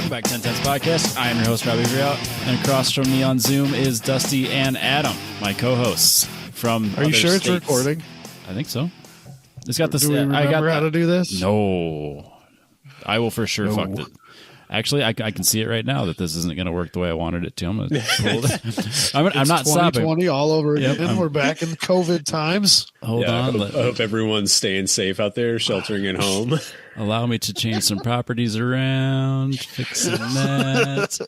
Welcome back to 10 Tenths Podcast. I am your host, Robbie Griot, and across from me on Zoom is Dusty and Adam, my co-hosts from Are you sure states. it's recording? I think so. It's got this. Do we remember how to do this? No. I will for sure fuck it. Actually, I can see it right now that this isn't going to work the way I wanted it to. I'm going to pull it. I'm not stopping. 2020 all over again. Yep, We're back in COVID times. Hold on. I hope everyone's staying safe out there, sheltering at home. Allow me to change some properties around. Fixing that.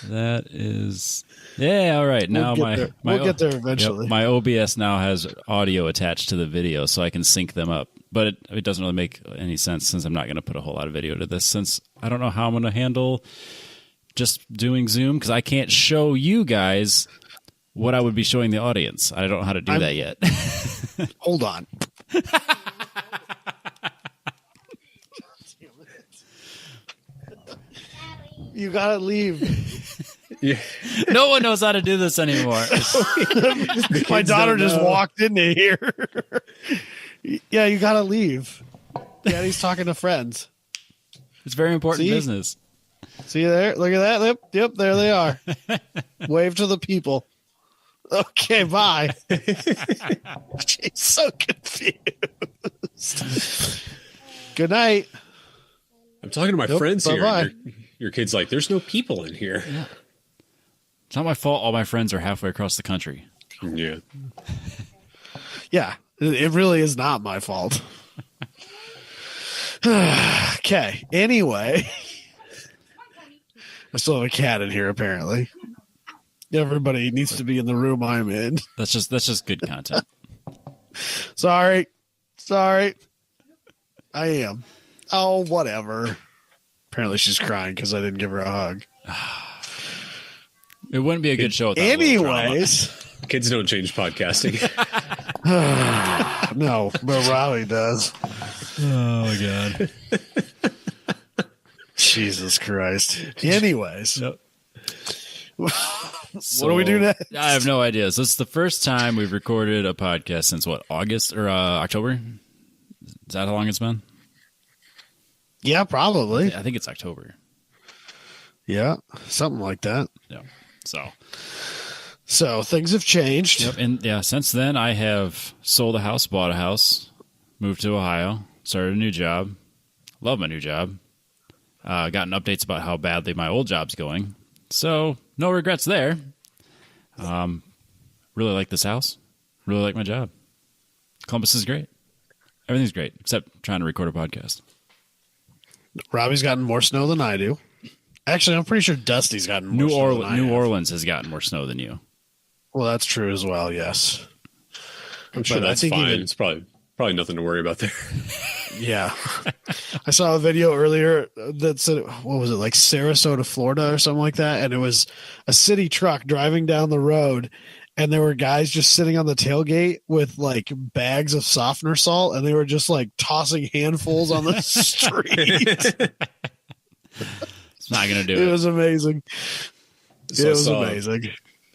That is... Yeah, all right. Now we'll get there eventually. My OBS now has audio attached to the video, so I can sync them up. But it doesn't really make any sense since I'm not going to put a whole lot of video to this, since I don't know how I'm going to handle just doing Zoom, because I can't show you guys what I would be showing the audience. I don't know how to do that yet. Hold on. You gotta leave. Yeah. No one knows how to do this anymore. My daughter just walked into here. Yeah, you gotta leave. Daddy's talking to friends. It's very important See? business. See you there? Look at that. Yep, there they are. Wave to the people. Okay, bye. She's so confused. Good night. I'm talking to my friends here. Bye-bye. And your kid's like, there's no people in here. Yeah. It's not my fault all my friends are halfway across the country. Yeah. Yeah, it really is not my fault. Okay, anyway. I still have a cat in here, apparently. Everybody needs to be in the room I'm in. That's just good content. Sorry. I am. Oh, whatever. Apparently she's crying because I didn't give her a hug. It wouldn't be a good show without a little drama. Anyways. Kids don't change podcasting. No, but Riley does. Oh my god. Jesus Christ. Anyways. Yep. What do we do next? I have no idea. So it's the first time we've recorded a podcast since what, August or October? Is that how long it's been? Yeah, probably. I think it's October. Yeah, something like that. Yeah. So things have changed. Yep. And yeah, since then I have sold a house, bought a house, moved to Ohio, started a new job. Love my new job. Gotten updates about how badly my old job's going. So no regrets there. Really like this house. Really like my job. Columbus is great. Everything's great except trying to record a podcast. Robbie's gotten more snow than I do. Actually, I'm pretty sure Dusty's gotten more snow than I New have. Orleans has gotten more snow than you. Well, that's true as well, yes. I'm sure But I that's think fine. even- It's probably nothing to worry about there. Yeah. I saw a video earlier that said, what was it, like Sarasota, Florida or something like that? And it was a city truck driving down the road, and there were guys just sitting on the tailgate with like bags of softener salt, and they were just like tossing handfuls on the street. It's not going to do It it. was amazing. So It was amazing.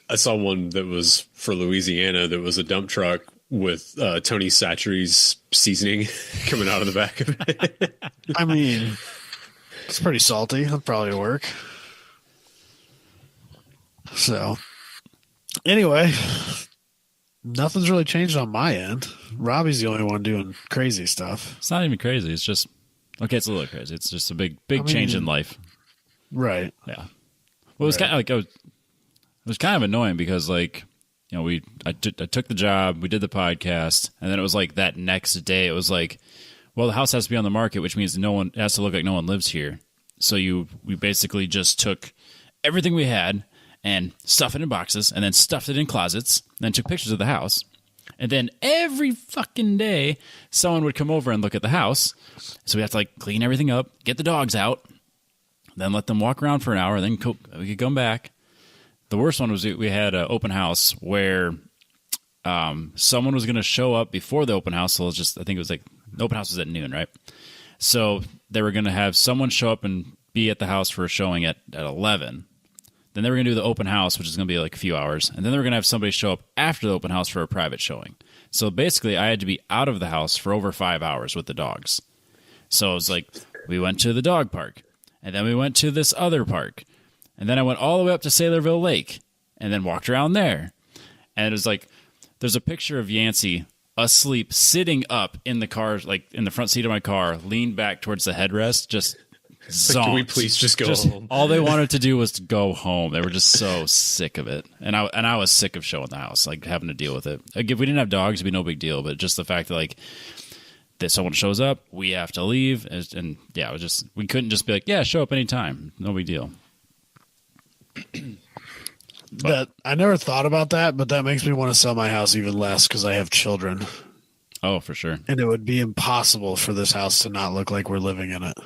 I saw one that was for Louisiana that was a dump truck with Tony Chachere's seasoning coming out of the back of it. I mean, it's pretty salty. That'll probably work. So, anyway, nothing's really changed on my end. Robbie's the only one doing crazy stuff. It's not even crazy. It's just, okay, it's a little crazy. It's just a big change in life. Right. Yeah. Well, it was kind of like, it was kind of annoying because like, you know, I took the job, we did the podcast, and then it was like that next day, it was like, well, the house has to be on the market, which means it has to look like no one lives here. So we basically just took everything we had and stuffed it in boxes and then stuffed it in closets, and then took pictures of the house. And then every fucking day, someone would come over and look at the house. So we have to like clean everything up, get the dogs out, then let them walk around for an hour, then we could come back. The worst one was we had an open house where someone was going to show up before the open house. So I think it was like the open house was at noon, right? So they were going to have someone show up and be at the house for a showing at 11. Then they were going to do the open house, which is going to be like a few hours. And then they were going to have somebody show up after the open house for a private showing. So basically, I had to be out of the house for over 5 hours with the dogs. So it was like, we went to the dog park. And then we went to this other park. And then I went all the way up to Saylorville Lake and then walked around there. And it was like, there's a picture of Yancey asleep, sitting up in the car, like in the front seat of my car, leaned back towards the headrest, just zonked. Like, can we please just go home? All they wanted to do was to go home. They were just so sick of it. And I was sick of showing the house, like having to deal with it. Like, if we didn't have dogs, it'd be no big deal. But just the fact that like that someone shows up, we have to leave. And yeah, it was just, we couldn't just be like, yeah, show up anytime. No big deal. That I never thought about that, but that makes me want to sell my house even less because I have children. Oh, for sure. And it would be impossible for this house to not look like we're living in it.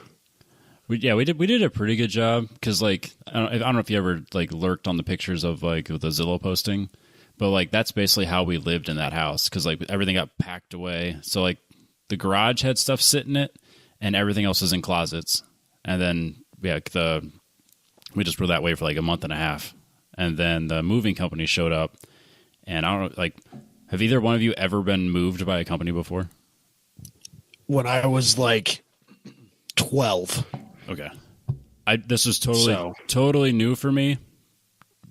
We did a pretty good job because like I don't know if you ever like lurked on the pictures of like the Zillow posting, but like that's basically how we lived in that house because like everything got packed away. So like the garage had stuff sitting in it, and everything else was in closets. And then we just were that way for like a month and a half, and then the moving company showed up, and I don't know, like, have either one of you ever been moved by a company before? When I was like 12. Okay. This was totally new for me.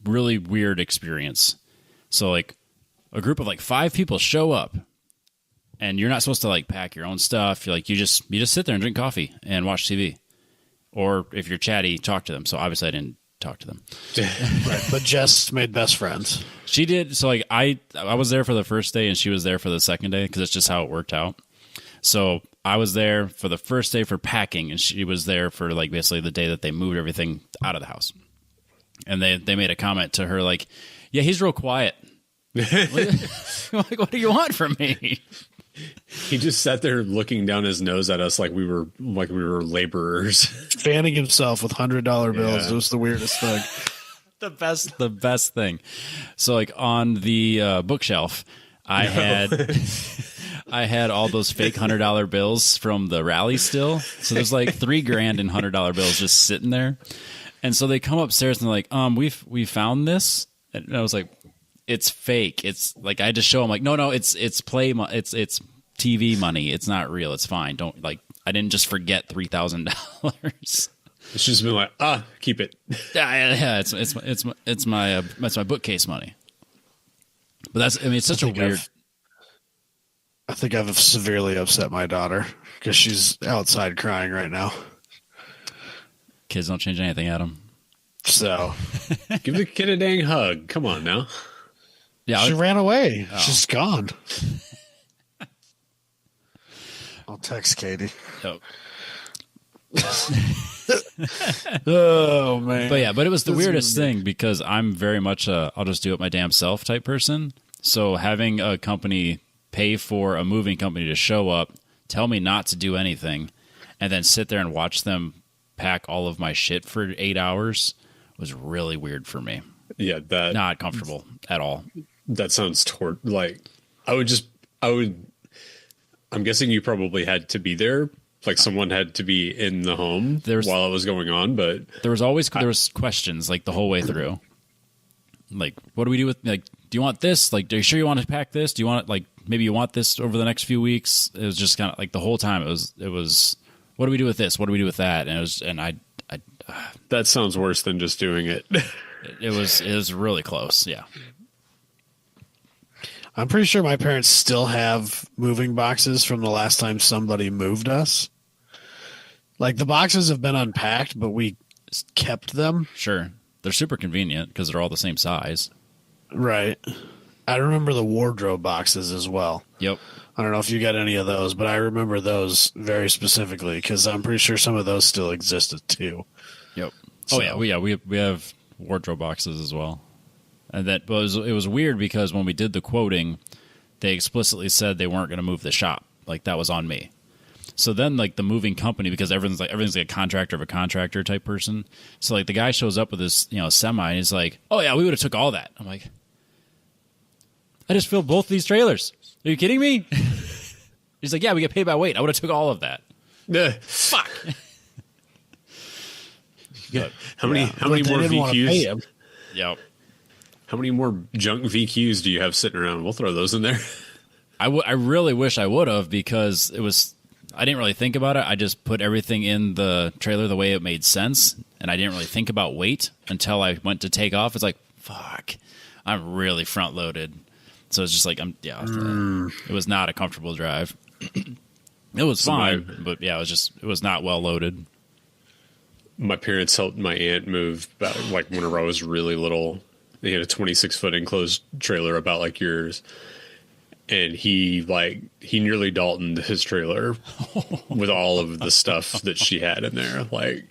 Really weird experience. So like a group of like 5 people show up and you're not supposed to like pack your own stuff. You're like, you just sit there and drink coffee and watch TV. Or if you're chatty, talk to them. So obviously I didn't talk to them. Right. But Jess made best friends. She did. So like I was there for the first day and she was there for the second day because it's just how it worked out. So I was there for the first day for packing, and she was there for like basically the day that they moved everything out of the house. And they made a comment to her like, "Yeah, he's real quiet." Like, what do you want from me? He just sat there looking down his nose at us like we were laborers, fanning himself with $100 bills. Yeah. It was the weirdest thing. The best thing. So like on the bookshelf, I had all those fake $100 bills from the rally still. So there's like $3,000 in $100 bills just sitting there. And so they come upstairs and they're like, we found this. And I was like, it's fake. It's like, I just show them like, no, it's it's TV money. It's not real. It's fine. Don't like, I didn't just forget $3,000. It's just been like, keep it. Yeah. It's my bookcase money. But it's such a weird. I think I've severely upset my daughter because she's outside crying right now. Kids don't change anything, Adam. So give the kid a dang hug. Come on now. Yeah, she ran away. Oh. She's gone. I'll text Katie. Oh. Oh man. But it was the weirdest thing because I'm very much I'll just do it my damn self type person. So having a company pay for a moving company to show up, tell me not to do anything, and then sit there and watch them pack all of my shit for 8 hours was really weird for me. Yeah, not comfortable at all. That sounds like I'm guessing you probably had to be there. Like someone had to be in the home while it was going on, but there was questions like the whole way through. Like, what do we do with, like, do you want this? Like, are you sure you want to pack this? Do you want it, like, maybe you want this over the next few weeks? It was just kind of like the whole time it was, what do we do with this? What do we do with that? And I that sounds worse than just doing it. It was really close. Yeah. I'm pretty sure my parents still have moving boxes from the last time somebody moved us. Like the boxes have been unpacked, but we kept them. Sure. They're super convenient because they're all the same size. Right. I remember the wardrobe boxes as well. Yep. I don't know if you got any of those, but I remember those very specifically because I'm pretty sure some of those still existed too. Yep. So. Oh yeah, we have wardrobe boxes as well. And it was weird because when we did the quoting, they explicitly said they weren't going to move the shop. Like that was on me. So then like the moving company, because everything's like a contractor of a contractor type person. So like the guy shows up with this, semi and he's like, "Oh yeah, we would have took all that." I'm like, I just filled both these trailers. Are you kidding me? He's like, "Yeah, we get paid by weight. I would have took all of that." Fuck. Yeah. How many more VQs? Yep. How many more junk VQs do you have sitting around? We'll throw those in there. I really wish I would have because it was I didn't really think about it. I just put everything in the trailer the way it made sense, and I didn't really think about weight until I went to take off. It's like, fuck, I'm really front loaded. So it's just like, it was not a comfortable drive. It was fine, but yeah, it was not well loaded. My parents helped my aunt move about like whenever I was really little. They had a 26-foot enclosed trailer about like yours. And he nearly Daltoned his trailer with all of the stuff that she had in there. Like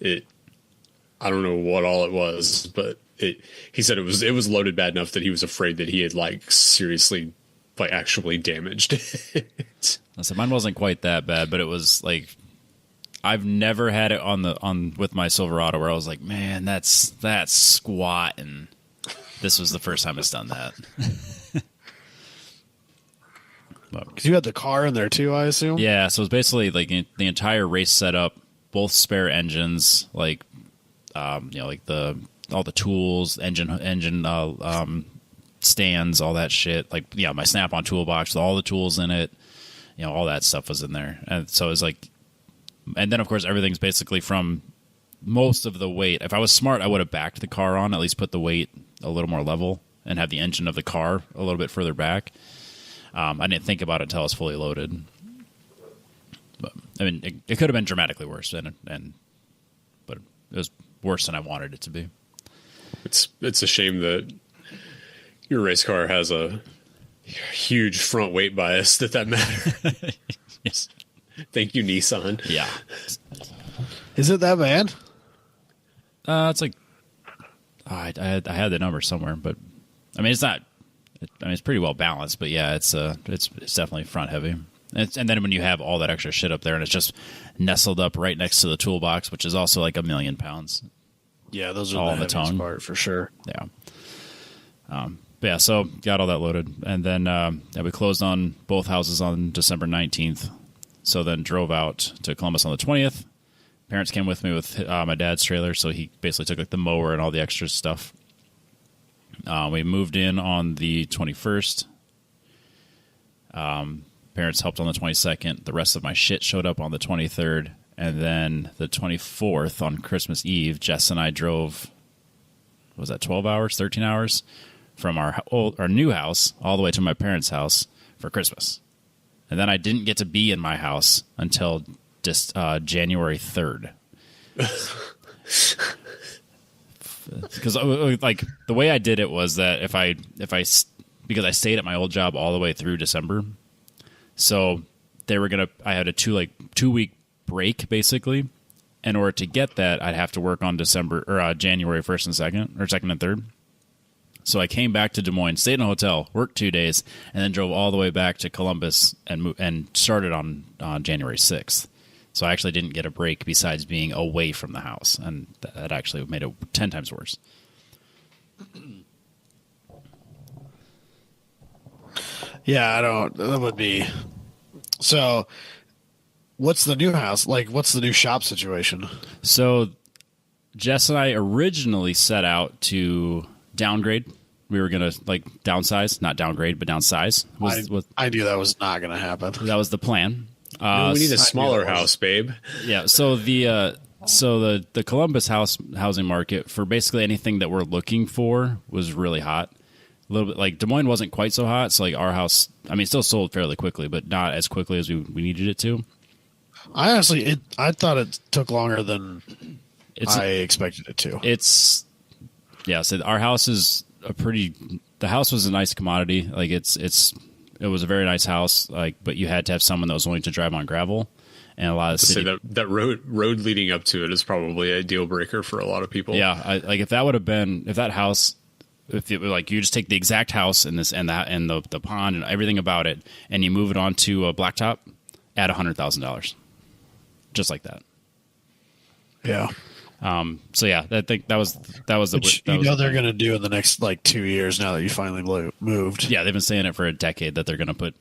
I don't know what all it was, but he said it was loaded bad enough that he was afraid that he had like seriously like actually damaged it. So mine wasn't quite that bad, but it was like, I've never had it with my Silverado where I was like, man, that's squat, and this was the first time it's done that. Because you had the car in there too, I assume. Yeah, so it's basically like the entire race setup, both spare engines, like like all the tools, engine stands, all that shit. Like my Snap-on toolbox with all the tools in it, all that stuff was in there, and so it's like. And then, of course, everything's basically from most of the weight. If I was smart, I would have backed the car on, at least put the weight a little more level and have the engine of the car a little bit further back. I didn't think about it until I was fully loaded. But, I mean, it could have been dramatically worse, but it was worse than I wanted it to be. It's a shame that your race car has a huge front weight bias that matter. Yes. Thank you, Nissan. Yeah. Is it that bad? It's like I had the number somewhere, but I mean it's not. It's pretty well balanced, but yeah, it's definitely front heavy. And then when you have all that extra shit up there, and it's just nestled up right next to the toolbox, which is also like 1,000,000 pounds. Yeah, those are all the the tongue part for sure. Yeah. But yeah, so got all that loaded, and then we closed on both houses on December 19th. So then drove out to Columbus on the 20th. Parents came with me with my dad's trailer, so he basically took like the mower and all the extra stuff. We moved in on the 21st. Parents helped on the 22nd. The rest of my shit showed up on the 23rd. And then the 24th on Christmas Eve, Jess and I drove, what was that, 12 hours, 13 hours? From our new house all the way to my parents' house for Christmas. And then I didn't get to be in my house until just January 3rd. Because like the way I did it was that because I stayed at my old job all the way through December, so I had a 2-week break basically. In order to get that, I'd have to work on January 1st and 2nd, or 2nd and 3rd. So I came back to Des Moines, stayed in a hotel, worked 2 days, and then drove all the way back to Columbus and started on January 6th. So I actually didn't get a break besides being away from the house, and that actually made it 10 times worse. Yeah, that would be. So what's the new house? Like, what's the new shop situation? So Jess and I originally set out to downgrade. We were going to downsize, not downgrade, but downsize. I knew that was not going to happen. That was the plan. No, we need a smaller house, babe. Yeah. So the Columbus housing market for basically anything that we're looking for was really hot. A little bit like Des Moines wasn't quite so hot. So like our house, I mean, it still sold fairly quickly, but not as quickly as we needed it to. I thought it took longer than I expected it to. So our house is the house was a nice commodity. Like it was a very nice house, but you had to have someone that was willing to drive on gravel, and a lot of that road leading up to it is probably a deal breaker for a lot of people. Yeah, if that house, if it was like you just take the exact house and the pond and everything about it, and you move it onto a blacktop, add $100,000, just like that. Yeah. So yeah, I think that was Which they're going to do in the next 2 years now that you finally moved. Yeah, they've been saying it for a decade that they're going to put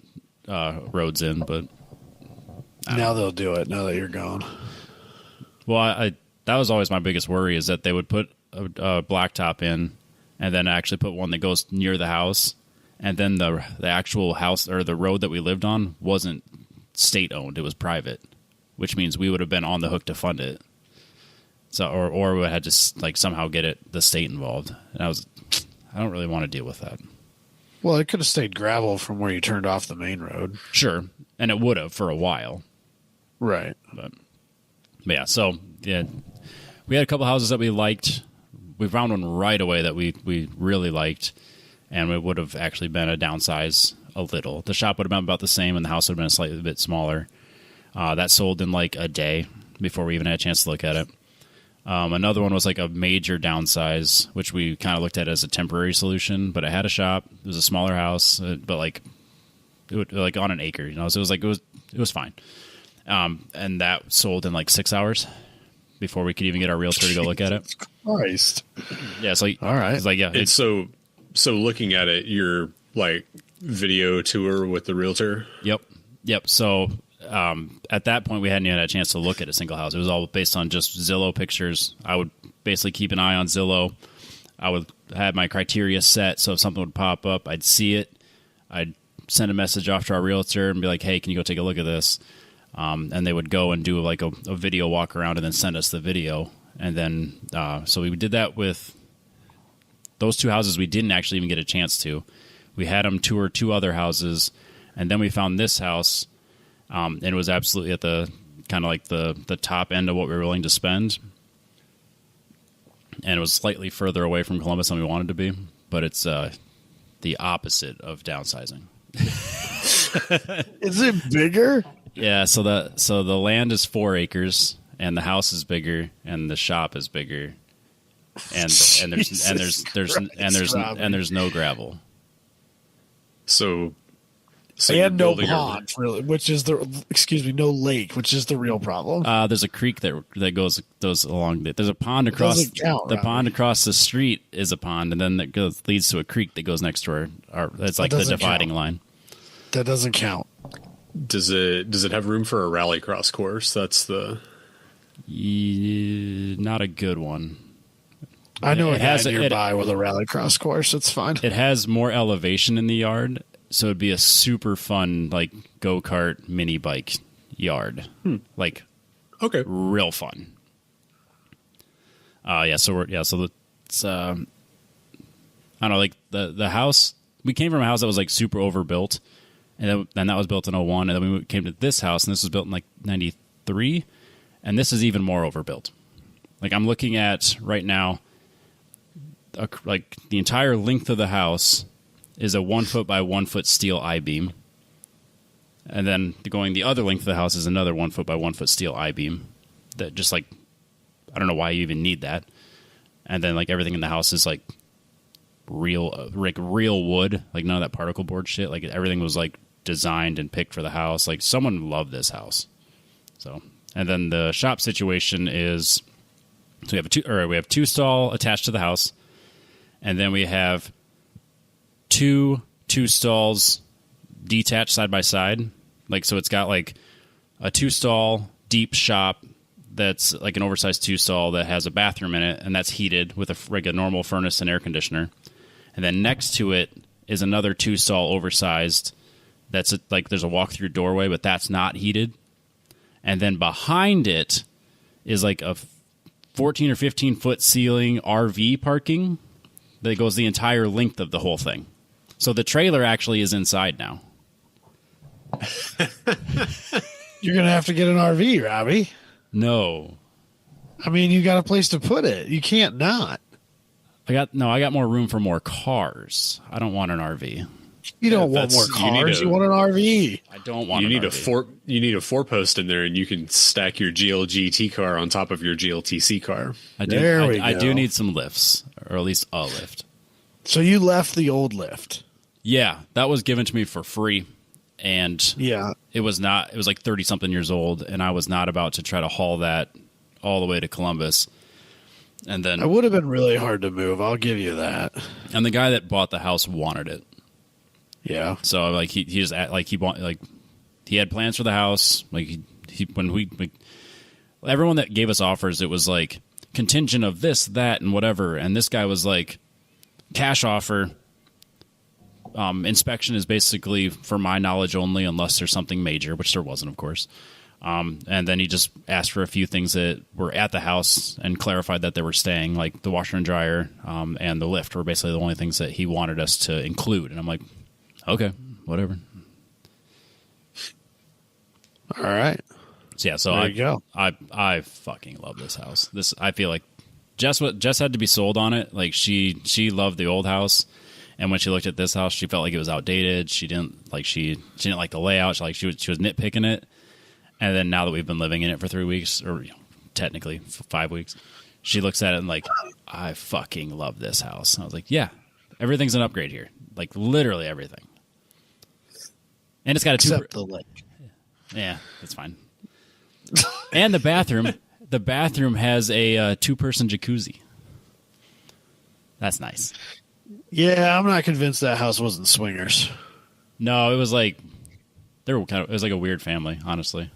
roads in, but now they'll do it. Now that you're gone. Well, that was always my biggest worry is that they would put a blacktop in, and then actually put one that goes near the house, and then the actual house or the road that we lived on wasn't state owned; it was private, which means we would have been on the hook to fund it. So, or we had to like somehow get the state involved. And I don't really want to deal with that. Well, it could have stayed gravel from where you turned off the main road. Sure, and it would have for a while. Right. But yeah, so yeah, we had a couple houses that we liked. We found one right away that we really liked, and it would have actually been a downsize a little. The shop would have been about the same, and the house would have been a slightly bit smaller. That sold in like a day before we even had a chance to look at it. Another one was like a major downsize, which we kind of looked at as a temporary solution, but it had a shop. It was a smaller house, but like it would, like on an acre, you know. So it was fine. And that sold in like 6 hours before we could even get our realtor to go look at it. Christ. Yeah, it's like all right. It's like It's so looking at it, your like video tour with the realtor. Yep. So at that point, we hadn't even had a chance to look at a single house. It was all based on just Zillow pictures. I would basically keep an eye on Zillow. I would have my criteria set, so if something would pop up, I'd see it. I'd send a message off to our realtor and be like, hey, can you go take a look at this? And they would go and do like a video walk around and then send us the video. And then so we did that with those two houses we didn't actually even get a chance to. We had them tour 2 other houses, and then we found this house. And it was absolutely at the kind of like the top end of what we were willing to spend. And it was slightly further away from Columbus than we wanted to be, but it's the opposite of downsizing. Is it bigger? Yeah, so the land is 4 acres, and the house is bigger, and the shop is bigger, and there's no gravel. So and no building pond, really, which is no lake, which is the real problem. There's a creek that goes along. There's a pond across pond across the street is a pond, and then that leads to a creek that goes next to our. That's like the dividing line. That doesn't count. Does it have room for a rallycross course? That's the not a good one. I know it has nearby with a rallycross course. It's fine. It has more elevation in the yard, so it'd be a super fun like go-kart mini bike yard. Like okay, real fun. So it's I don't know, like the house. We came from a house that was like super overbuilt, and then that was built in 01, and then we came to this house, and this was built in like 93, and this is even more overbuilt. Like I'm looking at right now, like the entire length of the house is a 1 foot by 1 foot steel I-beam. And then going the other length of the house is another 1 foot by 1 foot steel I-beam. That just like, I don't know why you even need that. And then like everything in the house is like real wood, like none of that particle board shit. Like everything was like designed and picked for the house. Like someone loved this house. So, and then the shop situation is, so we have 2 stall attached to the house. And then we have two stalls detached side by side. Like, so it's got like a 2-stall deep shop that's like an oversized 2-stall that has a bathroom in it, and that's heated with a normal furnace and air conditioner. And then next to it is another 2-stall oversized that's like there's a walk-through doorway, but that's not heated. And then behind it is like a 14 or 15 foot ceiling RV parking that goes the entire length of the whole thing. So the trailer actually is inside now. You're going to have to get an RV, Robbie. No. I mean, you got a place to put it. You can't not. I got more room for more cars. I don't want an RV. You don't want more cars. You want an RV. I don't want. You need RV. You need a 4-post in there, and you can stack your GLGT car on top of your GLTC car. I do need some lifts, or at least a lift. So you left the old lift. Yeah, that was given to me for free, and yeah, it was not. It was like 30-something years old, and I was not about to try to haul that all the way to Columbus. And then it would have been really hard to move. I'll give you that. And the guy that bought the house wanted it. Yeah. So like he just like he had plans for the house. Like everyone that gave us offers, it was like contingent of this, that, and whatever. And this guy was like, cash offer, inspection is basically, for my knowledge only, unless there's something major, which there wasn't, of course. And then he just asked for a few things that were at the house and clarified that they were staying, like the washer and dryer and the lift were basically the only things that he wanted us to include. And I'm like, okay, whatever. All right. So, yeah, so There you go. I fucking love this house. I feel like Jess had to be sold on it. Like she loved the old house. And when she looked at this house, she felt like it was outdated. She didn't like the layout. She was nitpicking it. And then now that we've been living in it for 3 weeks, or technically 5 weeks, she looks at it and like, I fucking love this house. And I was like, yeah, everything's an upgrade here. Like literally everything. And it's got a Except the lake. Yeah, that's fine. And the bathroom has a 2-person jacuzzi. That's nice. Yeah, I'm not convinced that house wasn't swingers. No, it was like it was like a weird family, honestly.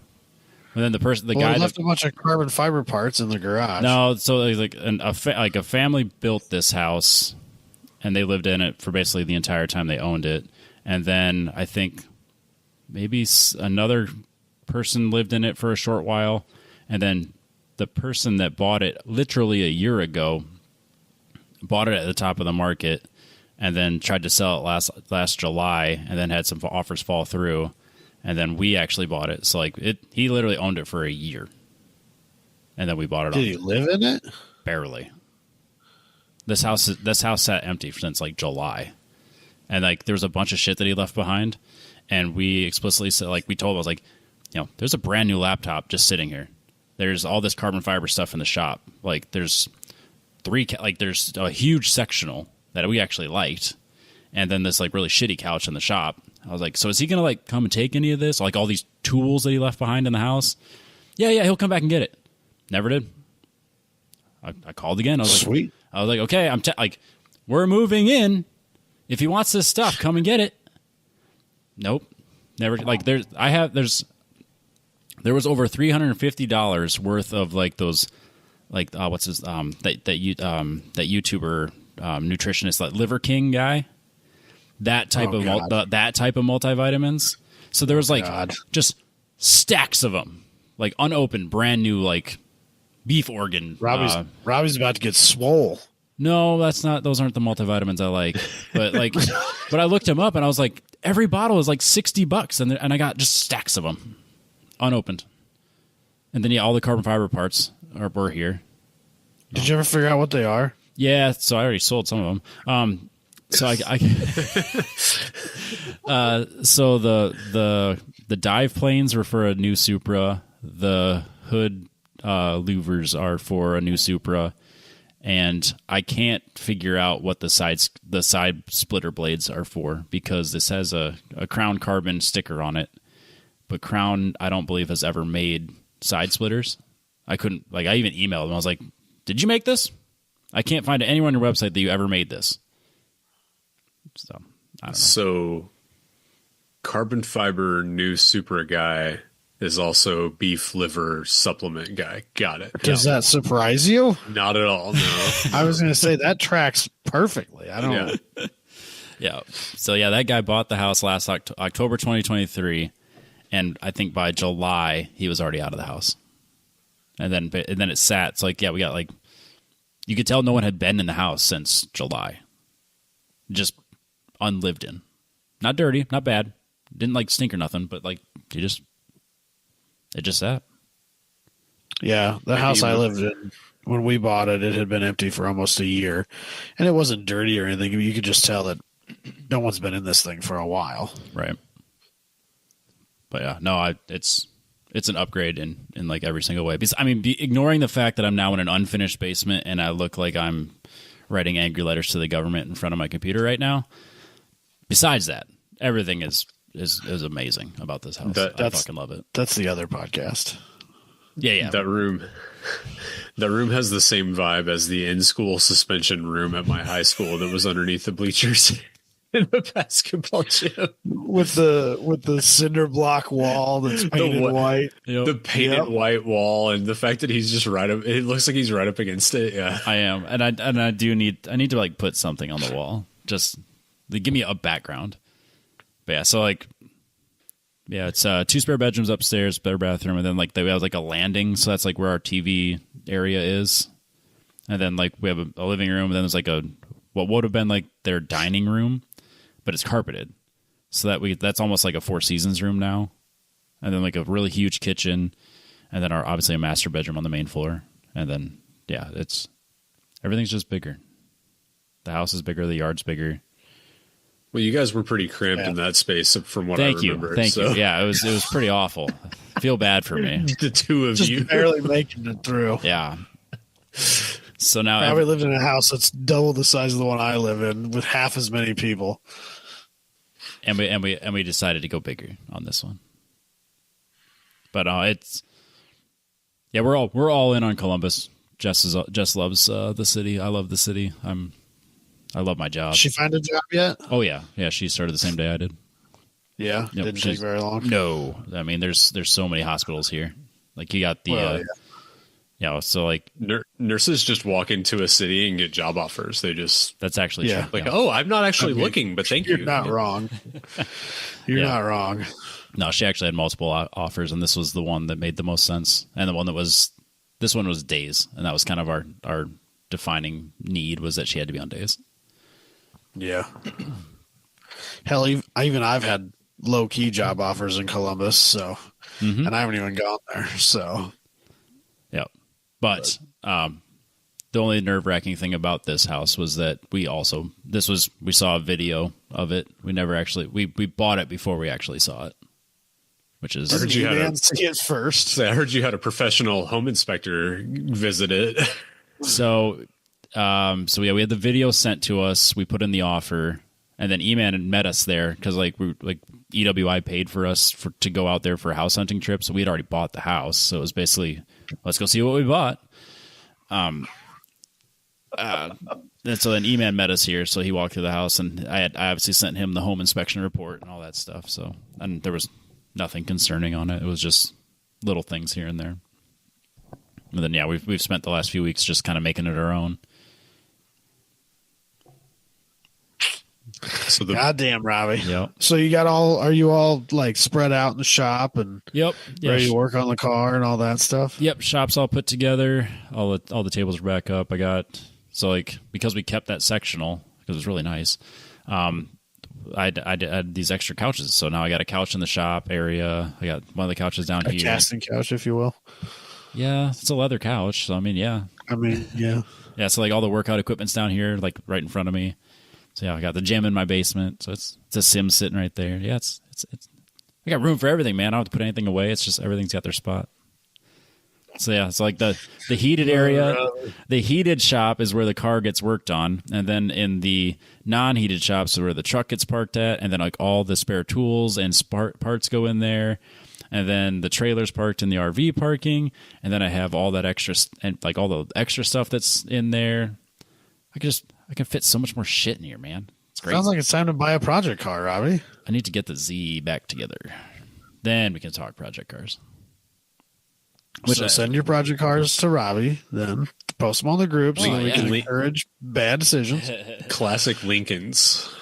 And then the Well, guy it left a bunch of carbon fiber parts in the garage. No, so it was like a family built this house, and they lived in it for basically the entire time they owned it. And then I think maybe another person lived in it for a short while, and then the person that bought it literally a year ago bought it at the top of the market, and then tried to sell it last July, and then had some offers fall through. And then we actually bought it. So like he literally owned it for a year. And then we bought it. Did he live in it? Barely. This house sat empty since like July. And like there was a bunch of shit that he left behind. And we explicitly said, like, we told him, I was like, there's a brand new laptop just sitting here. There's all this carbon fiber stuff in the shop. Like there's there's a huge sectional that we actually liked. And then this like really shitty couch in the shop. I was like, so is he going to like come and take any of this? Like all these tools that he left behind in the house? Yeah, he'll come back and get it. Never did. I called again. I was Sweet. like, okay, we're moving in. If he wants this stuff, come and get it. Nope. Never. Like there was over $350 worth of like those, like what's his that YouTuber nutritionist, like Liver King guy. That type of multivitamins. So there was like just stacks of them, like unopened, brand new, like beef organ. Robbie's about to get swole. No, those aren't the multivitamins I like. But like, but I looked them up and I was like, every bottle is like $60, and I got just stacks of them, unopened. And then all the carbon fiber parts were here. Did you ever figure out what they are? Yeah, so I already sold some of them. So so the dive planes were for a new Supra. The hood louvers are for a new Supra, and I can't figure out what the side splitter blades are for because this has a Crown Carbon sticker on it, but Crown I don't believe has ever made side splitters. I even emailed them. I was like, "Did you make this? I can't find anywhere on your website that you ever made this." So I don't know. So carbon fiber new Supra guy is also beef liver supplement guy. Got it. Does that surprise you? Not at all. No. I was going to say that tracks perfectly. I don't know. Yeah. So yeah, that guy bought the house last October 2023, and I think by July he was already out of the house. And then it sat. It's like, yeah, we got like, you could tell no one had been in the house since July. Just unlived in. Not dirty, not bad. Didn't like stink or nothing, but like it just sat. Yeah, the house I lived in when we bought it, it had been empty for almost a year, and it wasn't dirty or anything. You could just tell that no one's been in this thing for a while. Right. But yeah, no, it's an upgrade in like every single way. Because I mean, ignoring the fact that I'm now in an unfinished basement and I look like I'm writing angry letters to the government in front of my computer right now. Besides that, everything is amazing about this house. I fucking love it. That's the other podcast. Yeah. That room has the same vibe as the in-school suspension room at my high school that was underneath the bleachers in the basketball gym. With the cinder block wall that's painted white. Yep. The painted white wall, and the fact that he's just right up. It looks like he's right up against it. Yeah, I am, and I need to like put something on the wall. Just they give me a background. But yeah, so like, yeah, it's 2 spare bedrooms upstairs, better bathroom, and then like we have like a landing, so that's like where our TV area is, and then like we have a living room, and then there's like what would have been like their dining room, but it's carpeted, so that's almost like a Four Seasons room now, and then like a really huge kitchen, and then obviously a master bedroom on the main floor, and then yeah, everything's just bigger. The house is bigger, the yard's bigger. Well, you guys were pretty cramped in that space from what I remember. Thank you. Yeah, it was pretty awful. I feel bad for me. The two of Just you. barely making it through. Yeah. So now Probably lived in a house that's double the size of the one I live in with half as many people. and we decided to go bigger on this one. But we're all in on Columbus. Jess loves the city. I love the city. I love my job. Did she find a job yet? Oh yeah. She started the same day I did. Yeah, Yep, didn't take very long. No, I mean there's so many hospitals here. Like you got the so like nurses just walk into a city and get job offers. They just that's actually Yeah. true. like, oh, I'm not actually looking, but thank you. You're not wrong. You're not wrong. No, she actually had multiple offers, and this was the one that made the most sense, and the one this one was days, and that was kind of our defining need was that she had to be on days. Yeah. Hell, I've had low key job offers in Columbus, so and I haven't even gone there. So Yeah, but the only nerve wracking thing about this house was that we saw a video of it. We never actually we bought it before we actually saw it, which is heard you had see it first. So I heard you had a professional home inspector visit it. So yeah, we had the video sent to us. We put in the offer, and then E-Man met us there because EWI paid for us to go out there for a house hunting trip. So we had already bought the house. So it was basically, let's go see what we bought. And so then E-Man met us here. So he walked through the house, and I obviously sent him the home inspection report and all that stuff. So, and there was nothing concerning on it. It was just little things here and there. And then, yeah, we've spent the last few weeks just kind of making it our own. So Goddamn, Robbie. Yep. So are you all like spread out in the shop and Yep. Yeah. ready to work on the car and all that stuff? Yep. Shop's all put together. All the tables are back up. Because we kept that sectional because it was really nice. I had these extra couches, so now I got a couch in the shop area. I got one of the couches down A here. casting couch, if you will. Yeah, it's a leather couch. So I mean, yeah. Yeah. So like all the workout equipment's down here, like right in front of me. So yeah, I got the gym in my basement. So it's a sim sitting right there. Yeah, it's I got room for everything, man. I don't have to put anything away. It's just everything's got their spot. So yeah, it's like the heated area. The heated shop is where the car gets worked on, and then in the non-heated shops is where the truck gets parked at, and then like all the spare tools and parts go in there, and then the trailer's parked in the RV parking, and then I have all that extra and like all the extra stuff that's in there. I can fit so much more shit in here, man. It's great. Sounds like it's time to buy a project car, Robbie. I need to get the Z back together. Then we can talk project cars. So send your project cars to Robbie, then post them on the group so we can encourage bad decisions. classic Lincolns.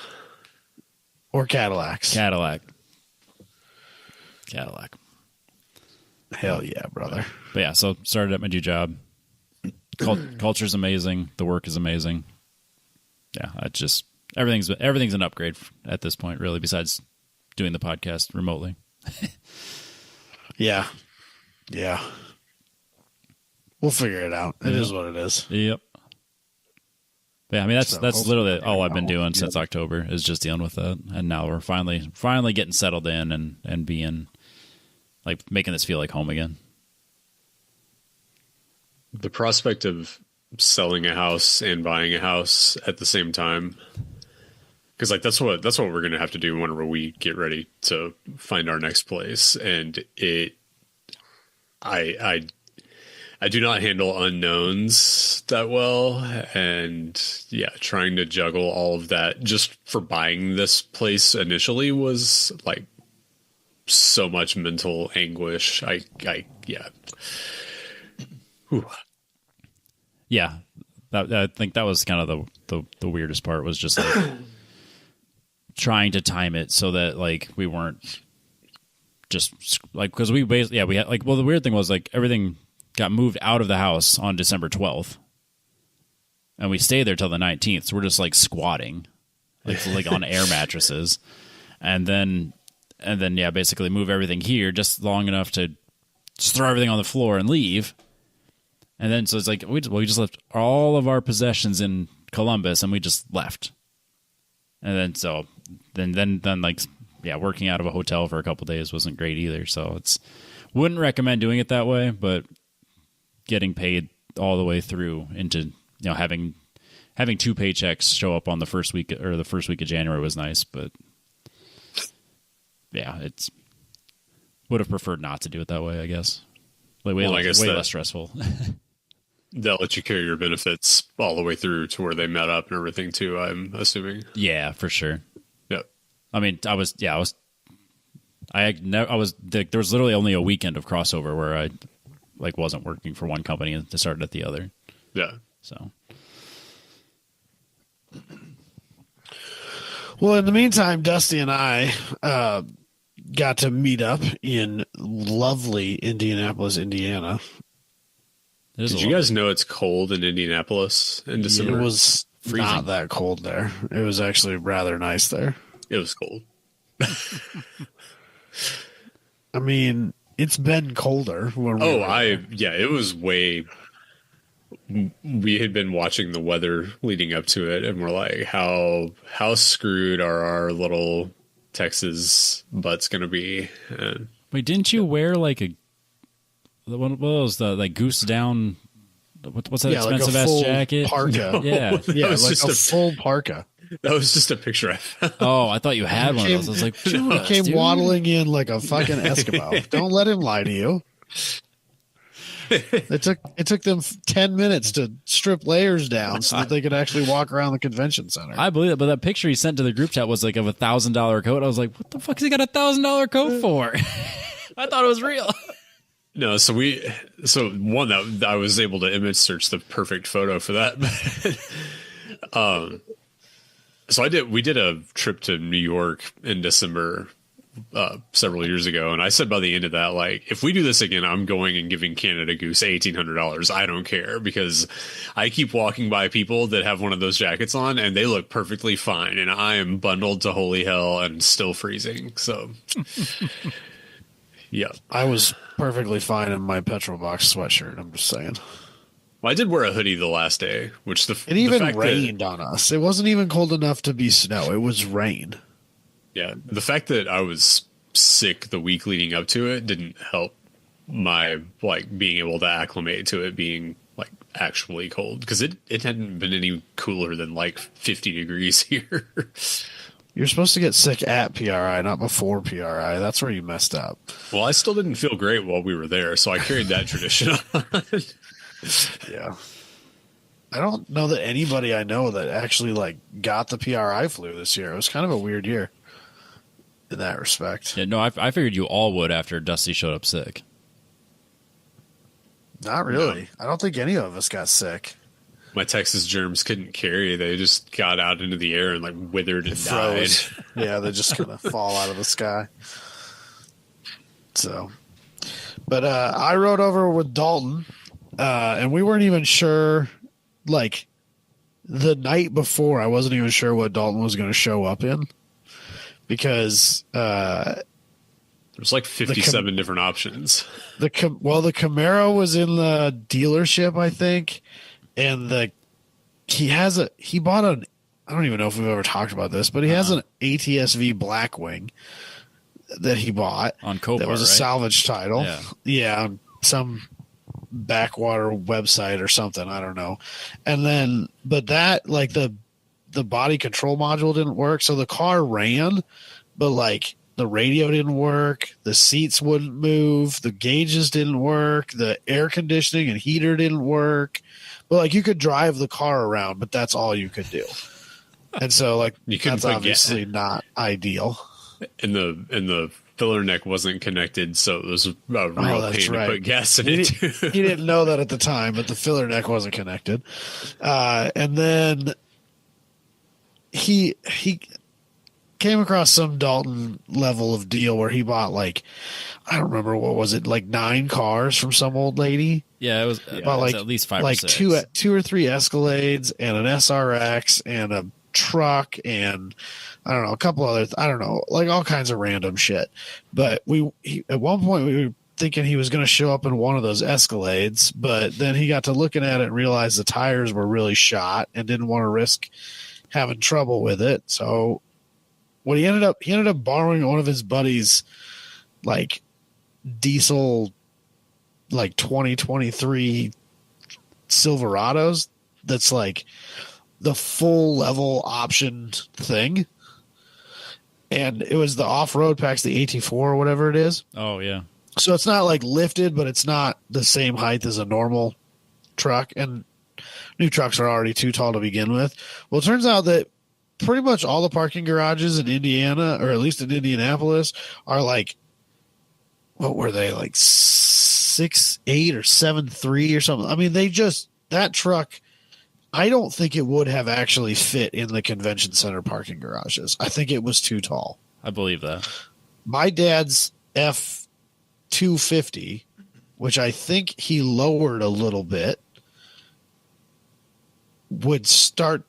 Or Cadillacs. Cadillac. Hell yeah, brother. But yeah, so started at my new job. Culture's amazing. The work is amazing. Yeah, everything's an upgrade at this point, really, besides doing the podcast remotely. Yeah. We'll figure it out. It is what it is. Yep. Yeah, I mean that's literally all I've been doing since Yep. October is just dealing with that, and now we're finally getting settled in and being like making this feel like home again. The prospect of selling a house and buying a house at the same time, because like that's what we're gonna have to do whenever we get ready to find our next place, and I do not handle unknowns that well, and yeah, trying to juggle all of that just for buying this place initially was like so much mental anguish. Yeah. Whew. Yeah, I think that was kind of the weirdest part was just like trying to time it so that like we weren't just like, because we basically, we had like, well, the weird thing was like everything got moved out of the house on December 12th and we stayed there till the 19th. So we're just like squatting like on air mattresses and then yeah, basically move everything here just long enough to just throw everything on the floor and leave. And then so it's like we just left all of our possessions in Columbus and we just left. And then so then like, yeah, working out of a hotel for a couple days wasn't great either. So wouldn't recommend doing it that way, but getting paid all the way through into, having 2 paychecks show up on the first week of January was nice, but yeah, would have preferred not to do it that way, I guess. Way less stressful. They'll let you carry your benefits all the way through to where they met up and everything too, I'm assuming. Yeah, for sure. Yep. I mean, there was literally only a weekend of crossover where I like wasn't working for one company and started at the other. Yeah. So. Well, in the meantime, Dusty and I got to meet up in lovely Indianapolis, Indiana. Did you guys know it's cold in Indianapolis in December? It was not that cold there. It was actually rather nice there. It was cold. I mean, it's been colder. It was way. We had been watching the weather leading up to it, and we're like, how screwed are our little Texas butts going to be? And wait, didn't you wear like what was the like goose down? What's that expensive like ass jacket? Parka. Yeah, like just a full parka. That was just a picture I found. Oh, I thought you had one of those. I was like, he came waddling in like a fucking Eskimo. Don't let him lie to you. It took them 10 minutes to strip layers down so that they could actually walk around the convention center. I believe it, but that picture he sent to the group chat was like of $1,000 coat. I was like, what the fuck has he got $1,000 coat for? I thought it was real. No, so one that I was able to image search the perfect photo for that. So we did a trip to New York in December several years ago, and I said by the end of that, like, if we do this again, I'm going and giving Canada Goose $1,800. I don't care, because I keep walking by people that have one of those jackets on and they look perfectly fine, and I am bundled to holy hell and still freezing. So yeah, I was perfectly fine in my Petrol Box sweatshirt. I'm just saying. Well, I did wear a hoodie the last day, which it even rained on us. It wasn't even cold enough to be snow. It was rain. Yeah, the fact that I was sick the week leading up to it didn't help my being able to acclimate to it being like actually cold, because it hadn't been any cooler than like 50 degrees here. You're supposed to get sick at PRI, not before PRI. That's where you messed up. Well, I still didn't feel great while we were there, so I carried that tradition on. Yeah. I don't know that anybody I know that actually got the PRI flu this year. It was kind of a weird year in that respect. Yeah, no, I figured you all would after Dusty showed up sick. Not really. No. I don't think any of us got sick. My Texas germs couldn't carry. They just got out into the air and withered and died. Yeah, they just kind of fall out of the sky. So, but I rode over with Dalton, and we weren't even sure. The night before, I wasn't even sure what Dalton was going to show up in, because there's 57 different options. The Camaro was in the dealership, I think. And he bought I don't even know if we've ever talked about this, but he has an ATSV Blackwing that he bought on Copart, that was a salvage title. Yeah, on some backwater website or something. I don't know. And then, but that the body control module didn't work, so the car ran, but the radio didn't work, the seats wouldn't move, the gauges didn't work, the air conditioning and heater didn't work. But you could drive the car around, but that's all you could do. And so that's obviously not ideal. And the filler neck wasn't connected, so it was a real pain to put gas in it. He didn't know that at the time, but the filler neck wasn't connected. And then he came across some Dalton level of deal where he bought like, I don't remember, what was it, like 9 cars from some old lady. Yeah, it was, Like at least 5 like or 6. two or three Escalades and an SRX and a truck and I don't know, a couple other, I don't know, like all kinds of random shit. But at one point we were thinking he was going to show up in one of those Escalades, but then he got to looking at it and realized the tires were really shot and didn't want to risk having trouble with it. So what he ended up borrowing one of his buddies like diesel like 2023 Silverados that's like the full level option thing, and it was the off-road packs, the AT4 or whatever it is. Oh yeah. So it's not like lifted, but it's not the same height as a normal truck, and new trucks are already too tall to begin with. Well, it turns out that pretty much all the parking garages in Indiana, or at least in Indianapolis, are like, what were they, like 6'8" or 7'3" or something. I mean, that truck, I don't think it would have actually fit in the convention center parking garages. I think it was too tall. I believe that. My dad's F-250, which I think he lowered a little bit, would start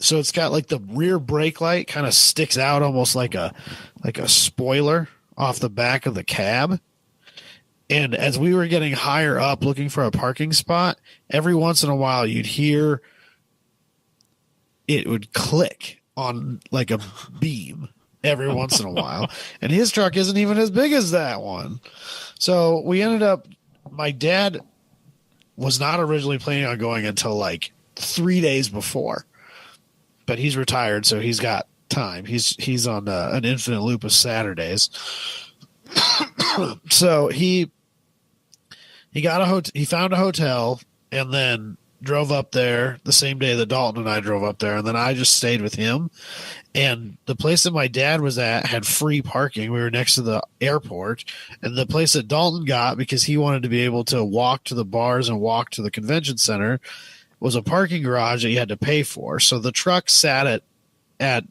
so it's got like the rear brake light kind of sticks out almost like a spoiler off the back of the cab. And as we were getting higher up looking for a parking spot, every once in a while you'd hear it would click on like a beam every once in a while. And his truck isn't even as big as that one. So we ended up, my dad was not originally planning on going until like 3 days before, but he's retired, so he's got time. He's on an infinite loop of Saturdays. So he found a hotel and then drove up there the same day that Dalton and I drove up there, and then I just stayed with him. And the place that my dad was at had free parking. We were next to the airport, and the place that Dalton got, because he wanted to be able to walk to the bars and walk to the convention center, was a parking garage that you had to pay for. So the truck sat at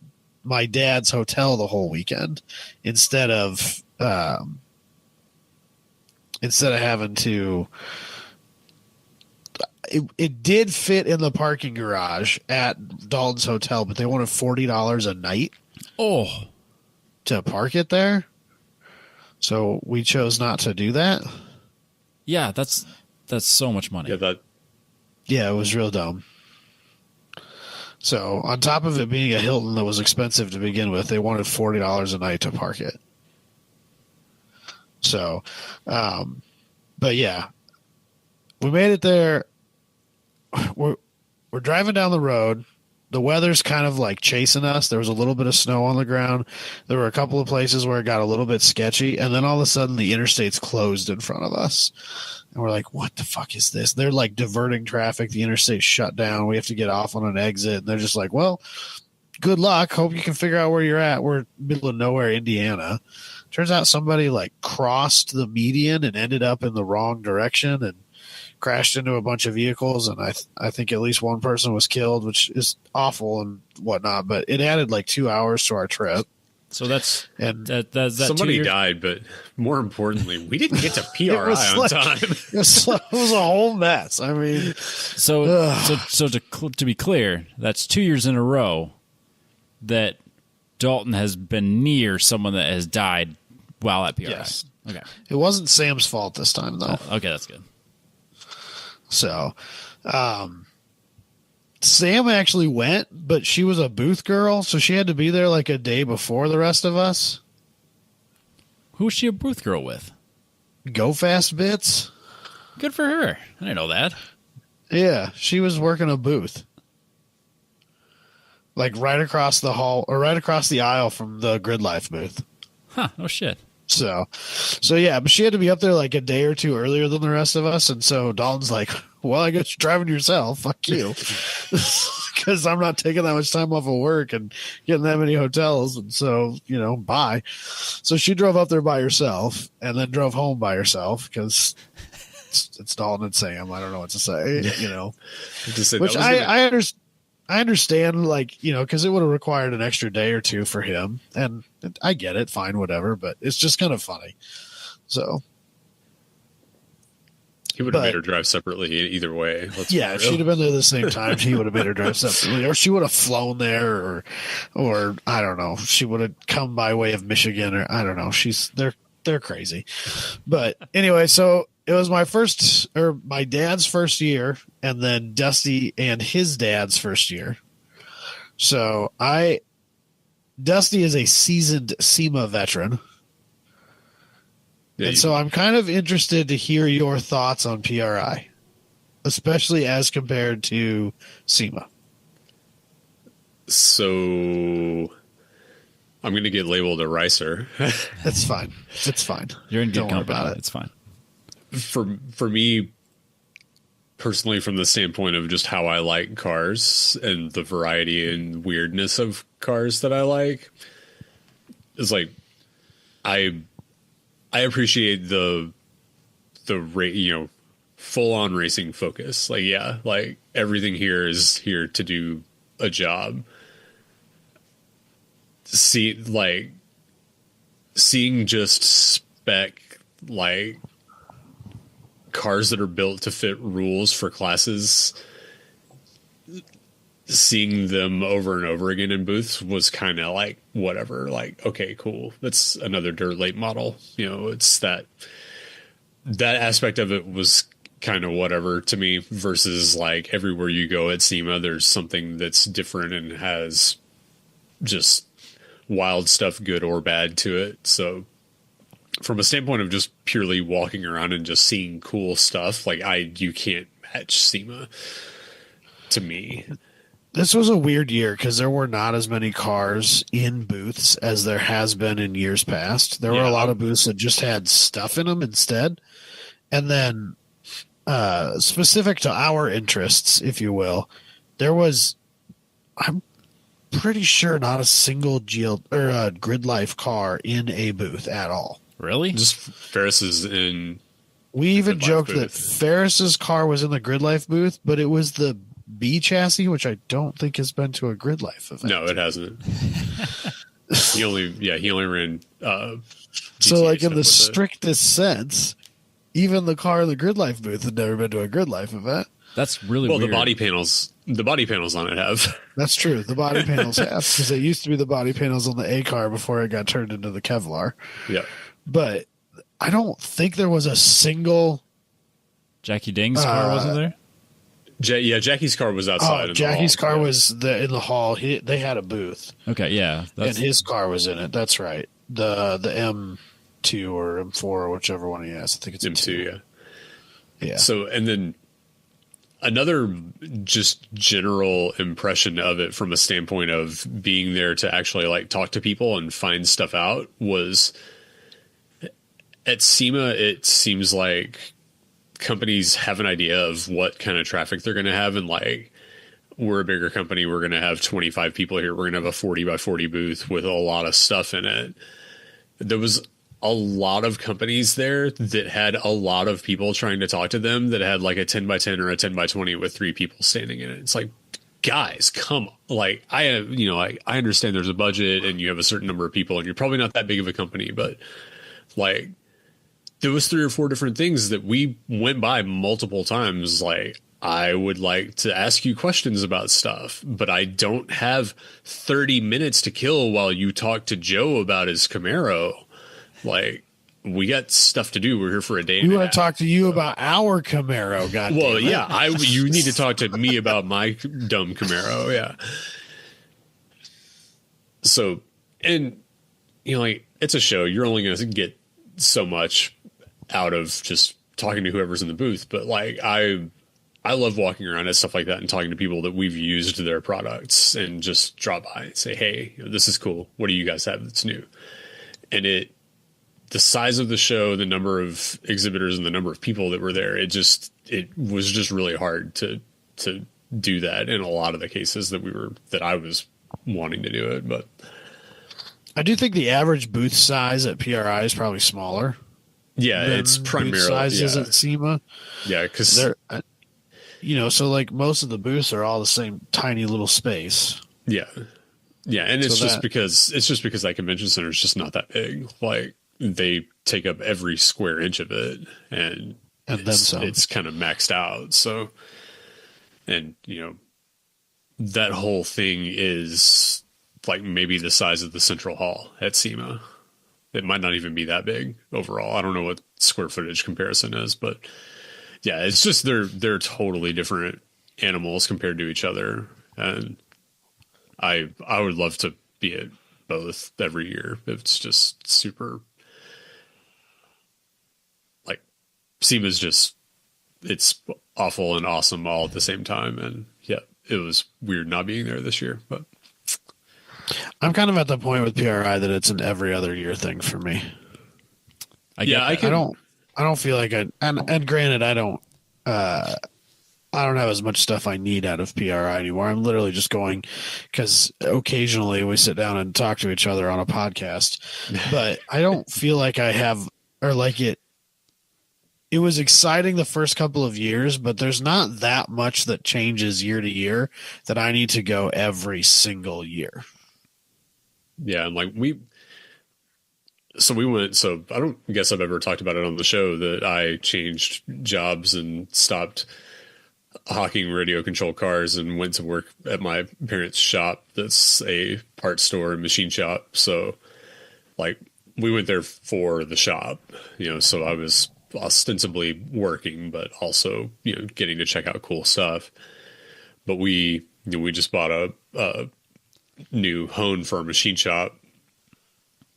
my dad's hotel the whole weekend instead of having to. It did fit in the parking garage at Dalton's hotel, but they wanted $40 a night. Oh, to park it there. So we chose not to do that. Yeah, that's so much money. Yeah, it was real dumb. So on top of it being a Hilton that was expensive to begin with, they wanted $40 a night to park it. So, but yeah, we made it there. We're driving down the road. The weather's kind of like chasing us. There was a little bit of snow on the ground. There were a couple of places where it got a little bit sketchy. And then all of a sudden the interstate's closed in front of us. And we're like, what the fuck is this? They're like diverting traffic. The interstate's shut down. We have to get off on an exit. And they're just like, well, good luck. Hope you can figure out where you're at. We're middle of nowhere, Indiana. Turns out somebody like crossed the median and ended up in the wrong direction and crashed into a bunch of vehicles, and I think at least one person was killed, which is awful and whatnot, but it added like 2 hours to our trip. So that's somebody died, but more importantly, we didn't get to PRI on time. It was a whole mess. I mean, so to be clear, that's 2 years in a row that Dalton has been near someone that has died while at PRI. Yes. Okay. It wasn't Sam's fault this time, though. Okay, that's good. So, Sam actually went, but she was a booth girl, so she had to be there like a day before the rest of us. Who was she a booth girl with? Go Fast Bits. Good for her. I didn't know that. Yeah, she was working a booth. Like right across the hall, or right across the aisle from the Grid Life booth. Huh, no shit. So yeah, but she had to be up there like a day or two earlier than the rest of us. And so Dalton's like, well, I guess you're driving yourself. Fuck you. Because I'm not taking that much time off of work and getting that many hotels. And so, bye. So she drove up there by herself and then drove home by herself because it's Dalton and Sam. I don't know what to say, Just said, which I I understand, like, you know, because it would have required an extra day or two for him, and I get it, fine, whatever. But it's just kind of funny. So He would have made her drive separately either way. Yeah, if she'd have been there at the same time, he would have made her drive separately, or she would have flown there, or I don't know, she would have come by way of Michigan, or I don't know. They're crazy, but anyway, so it was my dad's first year, and then Dusty and his dad's first year. So Dusty is a seasoned SEMA veteran. And so I'm kind of interested to hear your thoughts on PRI, especially as compared to SEMA. So I'm going to get labeled a ricer. That's fine. It's fine. You're in good Don't worry company. about it. It's fine. For me, personally, from the standpoint of just how I like cars and the variety and weirdness of cars that I like, is like I appreciate the full on racing focus. Like, yeah, like everything here is here to do a job. Seeing just spec like cars that are built to fit rules for classes, seeing them over and over again in booths was kind of like whatever, like, okay, cool, that's another dirt late model, you know. It's that aspect of it was kind of whatever to me, versus like everywhere you go at SEMA there's something that's different and has just wild stuff, good or bad, to it. So from a standpoint of just purely walking around and just seeing cool stuff, like you can't match SEMA to me. This was a weird year because there were not as many cars in booths as there has been in years past. There were a lot of booths that just had stuff in them instead. And then specific to our interests, if you will, there was, I'm pretty sure, not a single Grid Life car in a booth at all. Really? Just Ferris's in. We even joked that Ferris's car was in the Grid Life booth, but it was the B chassis, which I don't think has been to a Grid Life event. No, it hasn't. he only ran. So, like, in the strictest sense, even the car in the Grid Life booth had never been to a Grid Life event. That's really well. Weird. The body panels on it have. That's true. The body panels have, because it used to be the body panels on the A car before it got turned into the Kevlar. Yeah, but I don't think there was a single. Jackie Ding's car wasn't there. Jackie's car was outside. Jackie's car was in the hall. They had a booth. Okay, yeah, and his car was in it. That's right. The M2 or M4 or whichever one he has. I think it's M2. Yeah. So, and then another just general impression of it from a standpoint of being there to actually like talk to people and find stuff out was at SEMA. It seems like companies have an idea of what kind of traffic they're going to have, and like, we're a bigger company, we're going to have 25 people here, we're going to have a 40 by 40 booth with a lot of stuff in it. There was a lot of companies there that had a lot of people trying to talk to them that had like a 10 by 10 or a 10 by 20 with 3 people standing in it. It's like, guys, come on. Like, I understand there's a budget and you have a certain number of people and you're probably not that big of a company, but like, there was 3 or 4 different things that we went by multiple times. Like, I would like to ask you questions about stuff, but I don't have 30 minutes to kill while you talk to Joe about his Camaro. Like, we got stuff to do. We're here for a day. We want to talk to you about our Camaro. Well, yeah, you need to talk to me about my dumb Camaro. Yeah. So, and you know, like, it's a show. You're only going to get so much out of just talking to whoever's in the booth, but like, I love walking around and stuff like that and talking to people that we've used their products and just drop by and say, hey, this is cool. What do you guys have that's new? And the size of the show, the number of exhibitors and the number of people that were there, it was just really hard to do that in a lot of the cases that I was wanting to do it. But I do think the average booth size at PRI is probably smaller. Yeah, it's primarily sizes at SEMA. Yeah, because so like most of the booths are all the same tiny little space. Yeah. Yeah. And it's So just that- because that convention center is just not that big. Like they take up every square inch of it, and And then some. it's kind of maxed out. So, and that whole thing is like maybe the size of the central hall at SEMA. It might not even be that big overall. I don't know what square footage comparison is, but yeah, it's just they're totally different animals compared to each other. And I would love to be at both every year. It's just super, like, SEMA's just, it's awful and awesome all at the same time. And yeah, it was weird not being there this year, but I'm kind of at the point with PRI that it's an every other year thing for me. I get that. I don't feel like and granted, I don't have as much stuff I need out of PRI anymore. I'm literally just going because occasionally we sit down and talk to each other on a podcast, but I don't feel like I have, or like it was exciting the first couple of years, but there's not that much that changes year to year that I need to go every single year. yeah, and like we went, so I don't guess I've ever talked about it on the show that I changed jobs and stopped hawking radio control cars and went to work at my parents' shop. That's a parts store and machine shop. So like we went there for the shop, so I was ostensibly working, but also, getting to check out cool stuff. But we just bought a new hone for our machine shop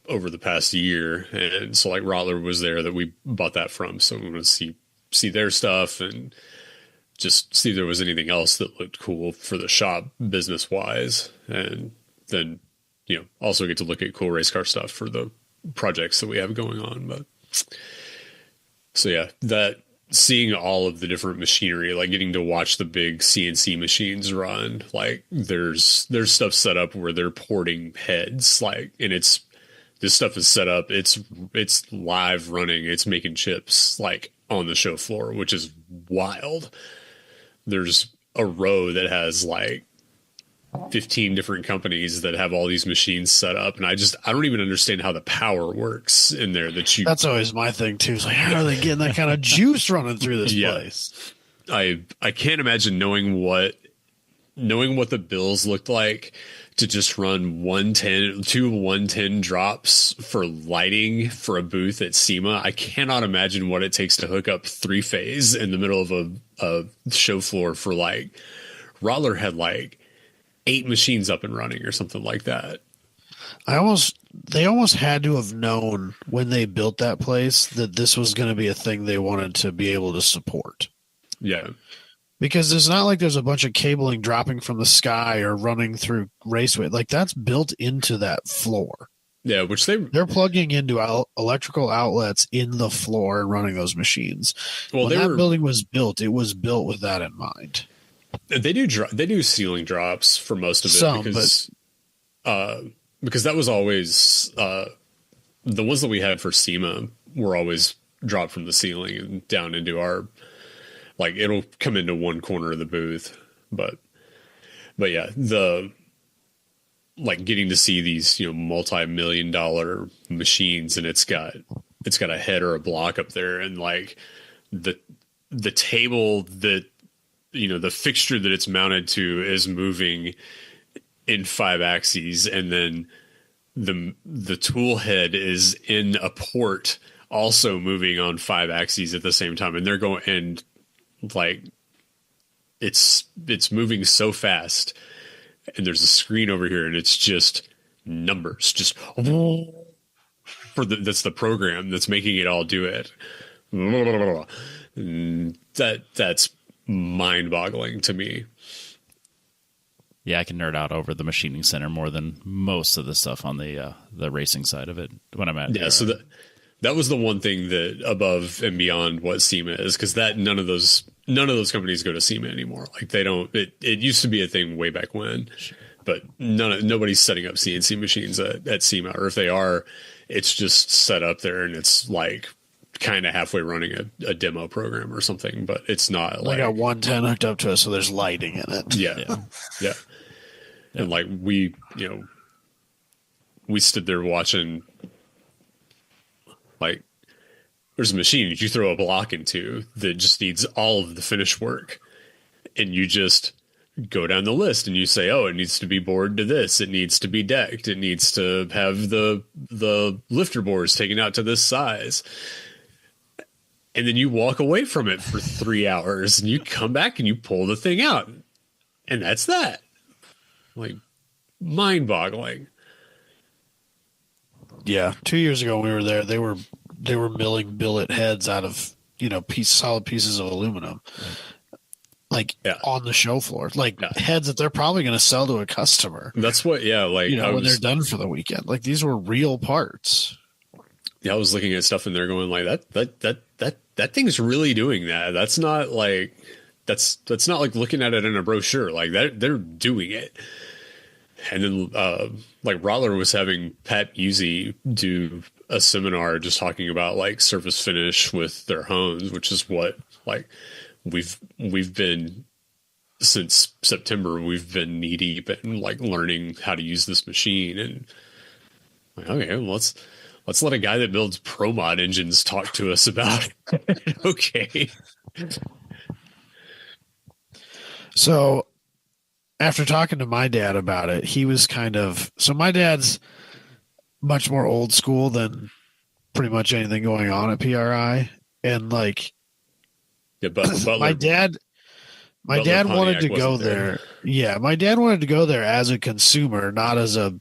over the past year, and so like Rottler was there that we bought that from, so we want to see their stuff and just see if there was anything else that looked cool for the shop business wise, and then also get to look at cool race car stuff for the projects that we have going on. But so yeah, that seeing all of the different machinery, like getting to watch the big CNC machines run, like there's stuff set up where they're porting heads, like, and this stuff is set up, it's live running, it's making chips like on the show floor, which is wild. There's a row that has like 15 different companies that have all these machines set up, and I don't even understand how the power works in there. That's always my thing too. It's like, how are they getting that kind of juice running through this place? I can't imagine knowing what the bills looked like to just run 110 drops for lighting for a booth at SEMA. I cannot imagine what it takes to hook up 3-phase in the middle of a show floor for like Rottler had like 8 machines up and running or something like that. They almost had to have known when they built that place that this was going to be a thing they wanted to be able to support. Yeah. Because it's not like there's a bunch of cabling dropping from the sky or running through raceway. Like that's built into that floor. Yeah, which they're plugging into electrical outlets in the floor and running those machines. Well, when that building was built, it was built with that in mind. They do ceiling drops for most of it because that was always the ones that we had for SEMA were always dropped from the ceiling and down into our, like, it'll come into one corner of the booth, but yeah, like getting to see these multi-million-dollar machines, and it's got a head or a block up there, and like the table that the fixture that it's mounted to is moving in 5 axes, and then the tool head is in a port also moving on 5 axes at the same time, and they're going, and like it's moving so fast, and there's a screen over here, and it's just numbers, just that's the program that's making it all do it. That's mind-boggling to me. Yeah, I can nerd out over the machining center more than most of the stuff on the racing side of it when I'm at. Yeah, so that was the one thing that above and beyond what SEMA is, because none of those companies go to SEMA anymore. Like they don't. It used to be a thing way back when, but nobody's setting up CNC machines at SEMA, or if they are, it's just set up there and it's like kind of halfway running a demo program or something, but it's not I got 110 hooked up to it, so there's lighting in it. Yeah. And like we stood there watching, like, there's a machine that you throw a block into that just needs all of the finished work, and you just go down the list and you say, oh, it needs to be bored to this, it needs to be decked, it needs to have the lifter bores taken out to this size. And then you walk away from it for 3 hours and you come back and you pull the thing out. And that's that. Like, mind-boggling. Yeah. 2 years ago when we were there, they were milling billet heads out of, solid pieces of aluminum. Like on the show floor, like heads that they're probably going to sell to a customer. That's what, when they're done for the weekend. Like, these were real parts. Yeah, I was looking at stuff and they're going like that thing's really doing that. That's not like that's not like looking at it in a brochure. Like they're doing it. And then like Rottler was having Pat Busey do a seminar just talking about like surface finish with their hones, which is what like we've been since September. We've been knee deep in like learning how to use this machine, and like, okay, well, let's let a guy that builds Pro Mod engines talk to us about it. Okay. So after talking to my dad about it, he was so my dad's much more old school than pretty much anything going on at PRI. And like, yeah, but my dad wanted to go there. Yeah. My dad wanted to go there as a consumer, not as a,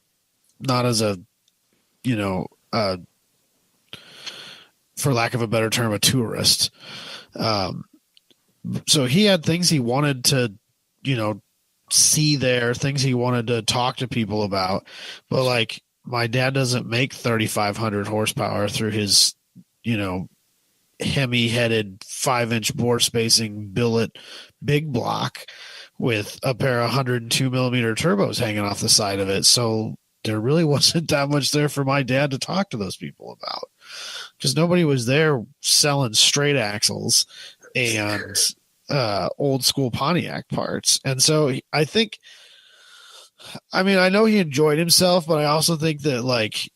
for lack of a better term, a tourist. So he had things he wanted to, see there, things he wanted to talk to people about. But like, my dad doesn't make 3,500 horsepower through his, Hemi-headed 5-inch bore spacing billet big block with a pair of 102 millimeter turbos hanging off the side of it. So there really wasn't that much there for my dad to talk to those people about, because nobody was there selling straight axles and old school Pontiac parts. And so I think, I know he enjoyed himself, but I also think that like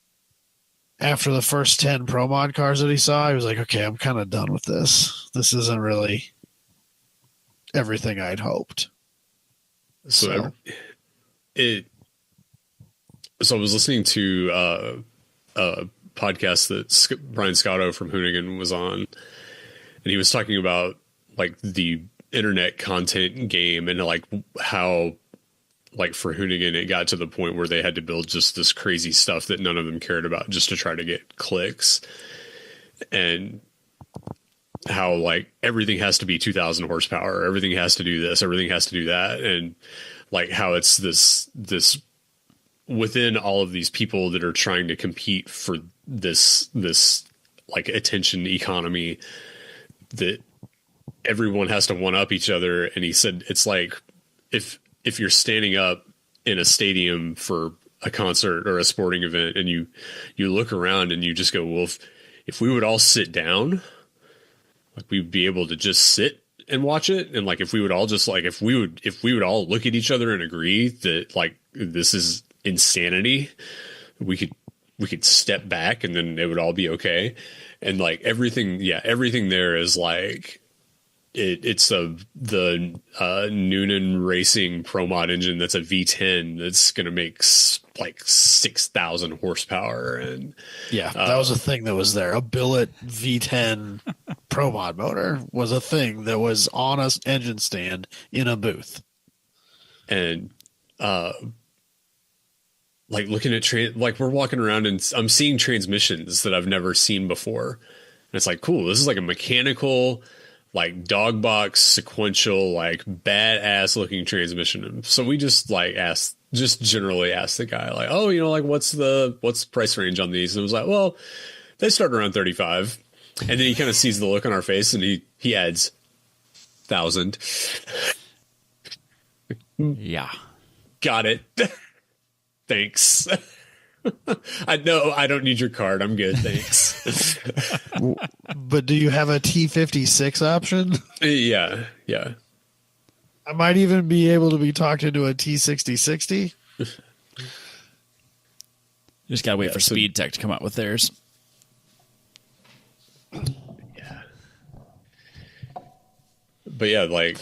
after the first 10 Pro Mod cars that he saw, he was like, okay, I'm kind of done with this. This isn't really everything I'd hoped. So I was listening to a podcast that Brian Scotto from Hoonigan was on, and he was talking about like the internet content game and like how like for Hoonigan it got to the point where they had to build just this crazy stuff that none of them cared about just to try to get clicks, and how like everything has to be 2,000 horsepower, everything has to do this, everything has to do that, and like how it's this within all of these people that are trying to compete for this like attention economy, that everyone has to one up each other. And he said it's like if you're standing up in a stadium for a concert or a sporting event and you look around and you just go, well, if we would all sit down, like we'd be able to just sit and watch it. And like, if we would all just like, if we would all look at each other and agree that like, this is insanity, we could step back and then it would all be okay. And like everything there is like, it's the Noonan Racing Pro Mod engine that's a V10 that's going to make like 6,000 horsepower. And that was a thing that was there. A billet V10 Pro Mod motor was a thing that was on an engine stand in a booth. And like looking at like we're walking around and I'm seeing transmissions that I've never seen before. And it's like, cool, this is like a mechanical, like dog box sequential, like badass looking transmission. So we just like generally asked the guy like, oh, like what's the price range on these? And it was like, well, they start around 35. And then he kind of sees the look on our face and he adds 1,000. Yeah. Got it. Thanks. I know I don't need your card. I'm good. Thanks. But do you have a T56 option? Yeah, yeah. I might even be able to be talked into a T6060. You just gotta wait Yeah, for so- Speed Tech to come out with theirs. Yeah. But yeah, like,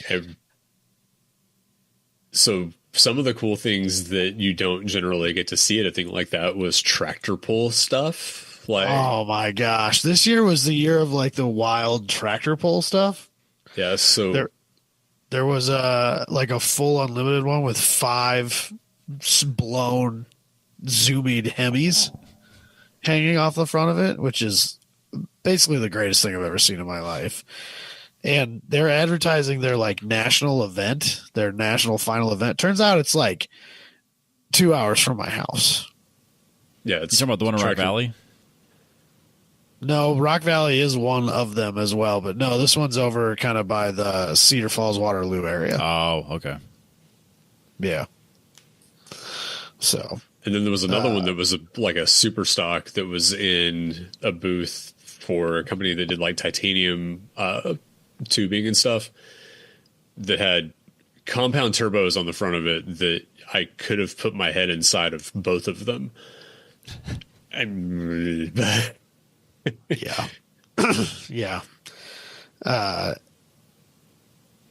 so some of the cool things that you don't generally get to see at a thing like that was tractor pull stuff. Like, Oh my gosh. This year was the year of like the wild tractor pull stuff. yeah, so There was like a full unlimited one with 5 blown zoomed Hemis hanging off the front of it, which is basically the greatest thing I've ever seen in my life. And they're advertising their like national event, their national final event. Turns out it's like 2 hours from my house. yeah, You it's talking about the one in Rock tractor- Valley? No, Rock Valley is one of them as well, but no, this one's over kind of by the Cedar Falls Waterloo area. Oh, okay. Yeah. So And then there was another one that was like a super stock that was in a booth for a company that did like titanium tubing and stuff that had compound turbos on the front of it that I could have put my head inside of both of them. yeah. Yeah.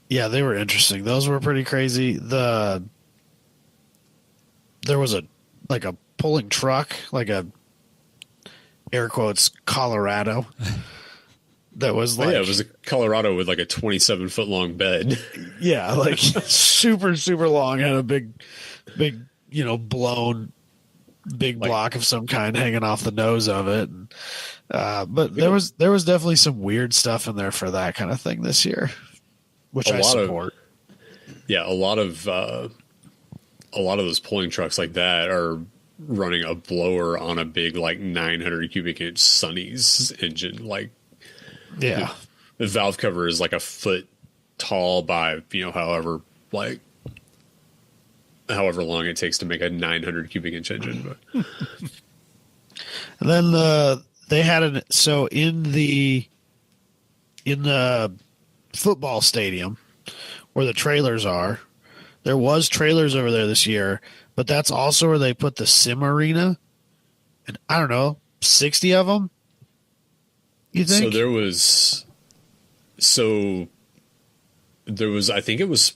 Yeah, they were interesting. Those were pretty crazy. There was a pulling truck, like a air quotes Colorado that was like Yeah, it was a Colorado with like a 27-foot long bed. yeah, like super super long, had a big blown big Like- block of some kind hanging off the nose of it. And, but there was definitely some weird stuff in there for that kind of thing this year, which A I lot of- support. Yeah, a lot of those pulling trucks like that are running a blower on a big like 900 cubic inch Sunny's engine. Like Yeah. the valve cover is like a foot tall by however long it takes to make a 900 cubic inch engine. But And then they had in the football stadium where the trailers are. There was trailers over there this year, but that's also where they put the sim arena. And I don't know, 60 of them. You think? There was I think it was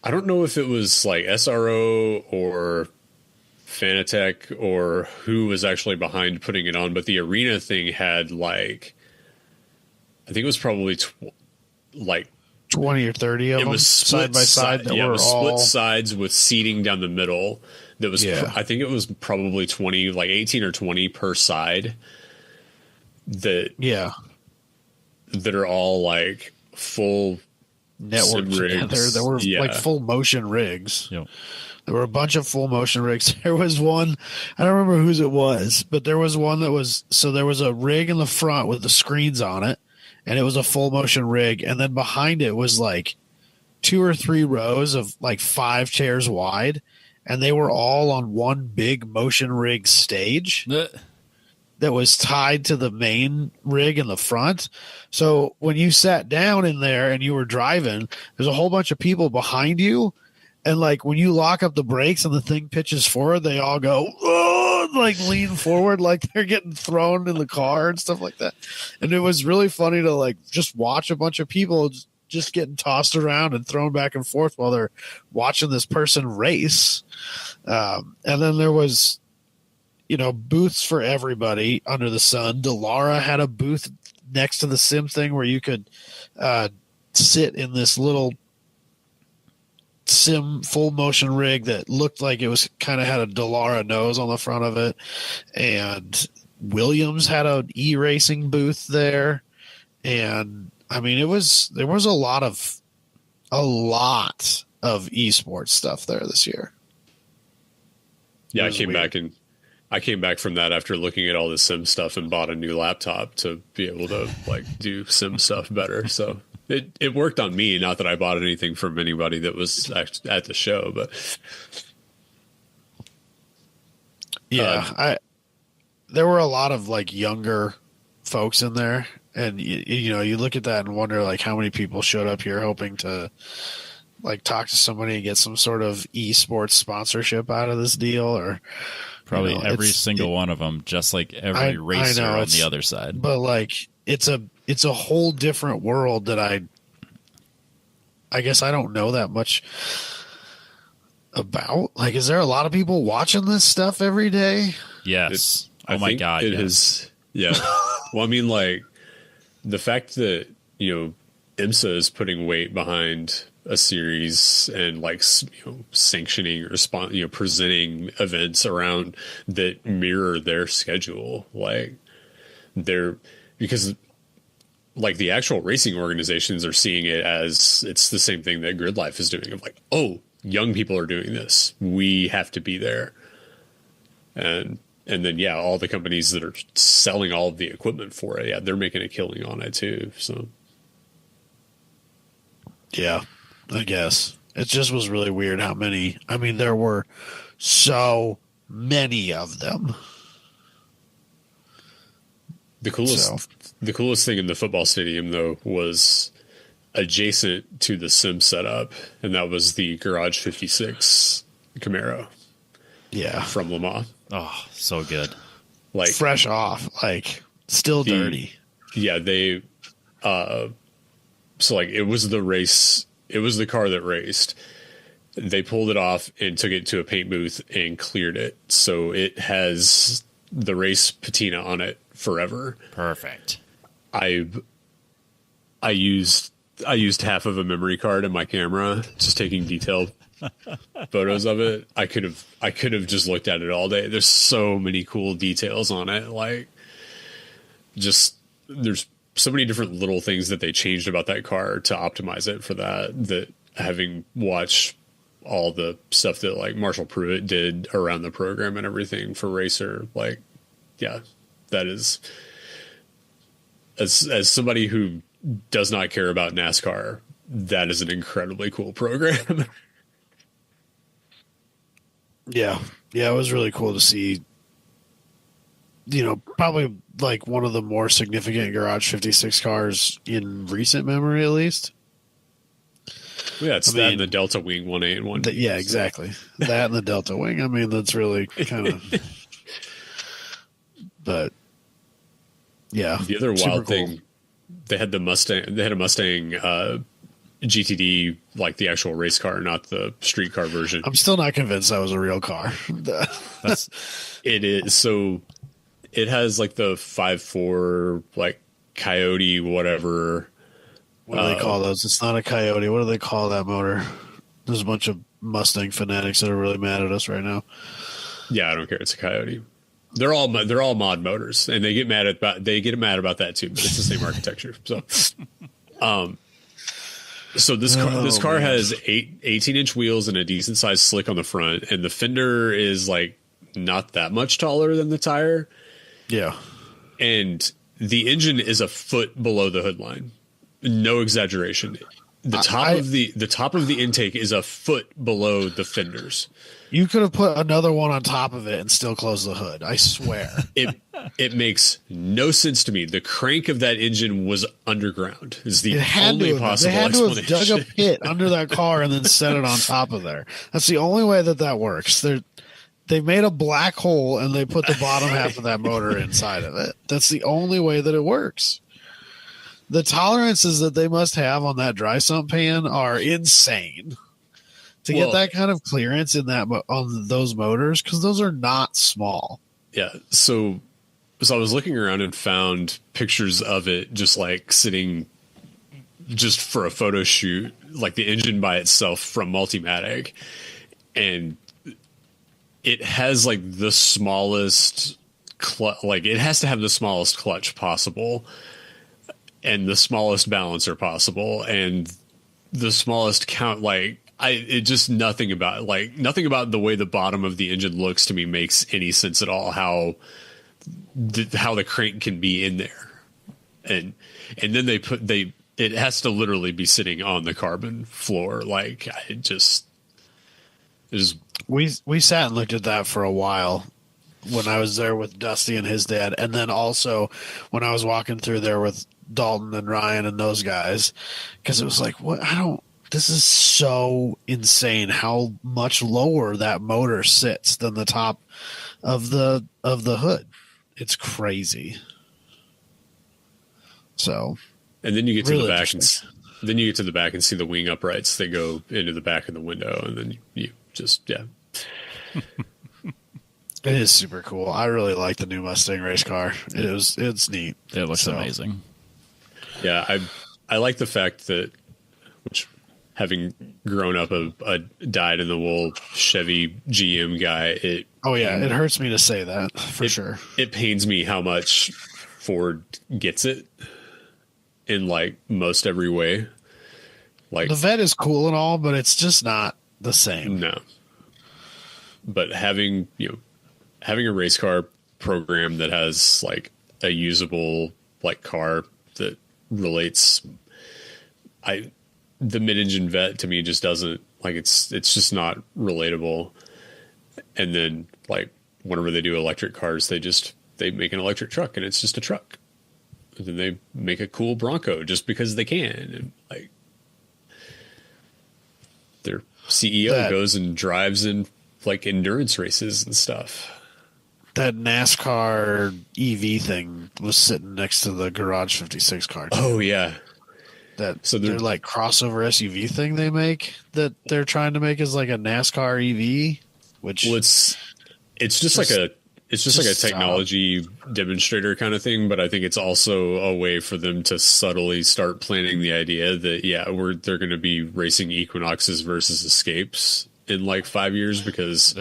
I don't know if it was like SRO or Fanatec or who was actually behind putting it on, but the arena thing had like, I think it was probably 20 or 30 of it them was side by side that it were was all split sides with seating down the middle. That was, Yeah. I think it was probably 20, like 18 or 20 per side. That are all like full networked sim rigs. together. There were Yeah. like full motion rigs. Yep. There were a bunch of full motion rigs. There was one, I don't remember whose it was, but there was one that was, so there was a rig in the front with the screens on it, and it was a full motion rig. And then behind it was like 2 or 3 rows of like 5 chairs wide, and they were all on one big motion rig stage that was tied to the main rig in the front. So when you sat down in there and you were driving, there's a whole bunch of people behind you. And like when you lock up the brakes and the thing pitches forward, they all go, oh, like lean forward, like they're getting thrown in the car and stuff like that. And it was really funny to like just watch a bunch of people just getting tossed around and thrown back and forth while they're watching this person race. And then there was, booths for everybody under the sun. Delara had a booth next to the sim thing where you could sit in this little sim full motion rig that looked like it was kind of had a Delara nose on the front of it. And Williams had an e-racing booth there. And I mean, there was a lot of esports stuff there this year. Yeah, It was weird. I came back from that after looking at all the sim stuff and bought a new laptop to be able to like do sim stuff better. So it worked on me. Not that I bought anything from anybody that was at the show, but Yeah, there were a lot of like younger folks in there, and you know, you look at that and wonder like how many people showed up here hoping to like talk to somebody and get some sort of esports sponsorship out of this deal, or Probably every single one of them, just like every racer on the other side. But like, it's a whole different world that I guess I don't know that much about. Like, is there a lot of people watching this stuff every day? Yes. Oh my God. It is. Yeah. Well, I mean, like the fact that, you know, IMSA is putting weight behind a series and like, you know, sanctioning or presenting events around that mirror their schedule. Like because like the actual racing organizations are seeing it as it's the same thing that Grid Life is doing, of like, oh, young people are doing this, we have to be there. And then, yeah, all the companies that are selling all of the equipment for it, yeah, they're making a killing on it too. So, yeah, I guess it just was really weird how many. I mean, there were so many of them. The coolest thing in the football stadium, though, was adjacent to the sim setup, and that was the Garage 56 Camaro. Yeah, from Le Mans. Oh, so good. Like fresh off, like still dirty. Yeah, they so like it was the race, it was the car that raced. They pulled it off and took it to a paint booth and cleared it. So it has the race patina on it forever. Perfect. I used half of a memory card in my camera, just taking detailed photos of it. I could have just looked at it all day. There's so many cool details on it. Like, just there's so many different little things that they changed about that car to optimize it for that having watched all the stuff that like Marshall Pruitt did around the program and everything for Racer, like, yeah, that is, as somebody who does not care about NASCAR, that is an incredibly cool program. Yeah. Yeah, it was really cool to see, you know, probably like one of the more significant Garage 56 cars in recent memory, at least. Yeah, it's that and the Delta Wing 1A and 1B. Yeah, exactly. That and the Delta Wing. I mean, that's really kind of... But, yeah. The other wild thing, they had a Mustang GTD, like the actual race car, not the street car version. I'm still not convinced that was a real car. It is. So it has like the 5.4 like Coyote whatever. What do they call those? It's not a Coyote. What do they call that motor? There's a bunch of Mustang fanatics that are really mad at us right now. Yeah, I don't care. It's a Coyote. They're all mod motors, and they get mad about that too. But it's the same architecture. So, so this car has 18-inch wheels and a decent sized slick on the front, and the fender is like not that much taller than the tire. Yeah, and the engine is a foot below the hood line. No exaggeration. The top of the intake is a foot below the fenders. You could have put another one on top of it and still close the hood. I swear. It makes no sense to me. The crank of that engine was underground. Is the only possible explanation. They had to have dug a pit under that car and then set it on top of there. That's the only way that works. They made a black hole and they put the bottom half of that motor inside of it. That's the only way that it works. The tolerances that they must have on that dry sump pan are insane. To get that kind of clearance in that on those motors, because those are not small. Yeah. So I was looking around and found pictures of it just like sitting just for a photo shoot, like the engine by itself from Multimatic. And it has like the smallest it has to have the smallest clutch possible and the smallest balancer possible and the smallest count, nothing about the way the bottom of the engine looks to me makes any sense at all. How the crank can be in there, and then it has to literally be sitting on the carbon floor. We sat and looked at that for a while, when I was there with Dusty and his dad, and then also when I was walking through there with Dalton and Ryan and those guys, because it was like, what? This is so insane how much lower that motor sits than the top of the hood. It's crazy. So, and then you get to really the back then you get to the back and see the wing uprights that go into the back of the window, and then you just it is super cool. I really like the new Mustang race car. It's neat. It looks amazing. Yeah, I like the fact that, which having grown up a dyed in the wool Chevy GM guy, it hurts me to say that for sure. It pains me how much Ford gets it in like most every way. Like the Vet is cool and all, but it's just not the same. No. But having a race car program that has like a usable like car that relates, the mid-engine Vet to me just doesn't, like, it's just not relatable. And then like whenever they do electric cars, they make an electric truck and it's just a truck. And then they make a cool Bronco just because they can. And like their CEO goes and drives in like endurance races and stuff. That NASCAR EV thing was sitting next to the Garage 56 car. Oh yeah. So they're like crossover SUV thing they make that they're trying to make as like a NASCAR EV, which it's just like a technology demonstrator kind of thing, but I think it's also a way for them to subtly start planting the idea that they're going to be racing Equinoxes versus Escapes in like 5 years because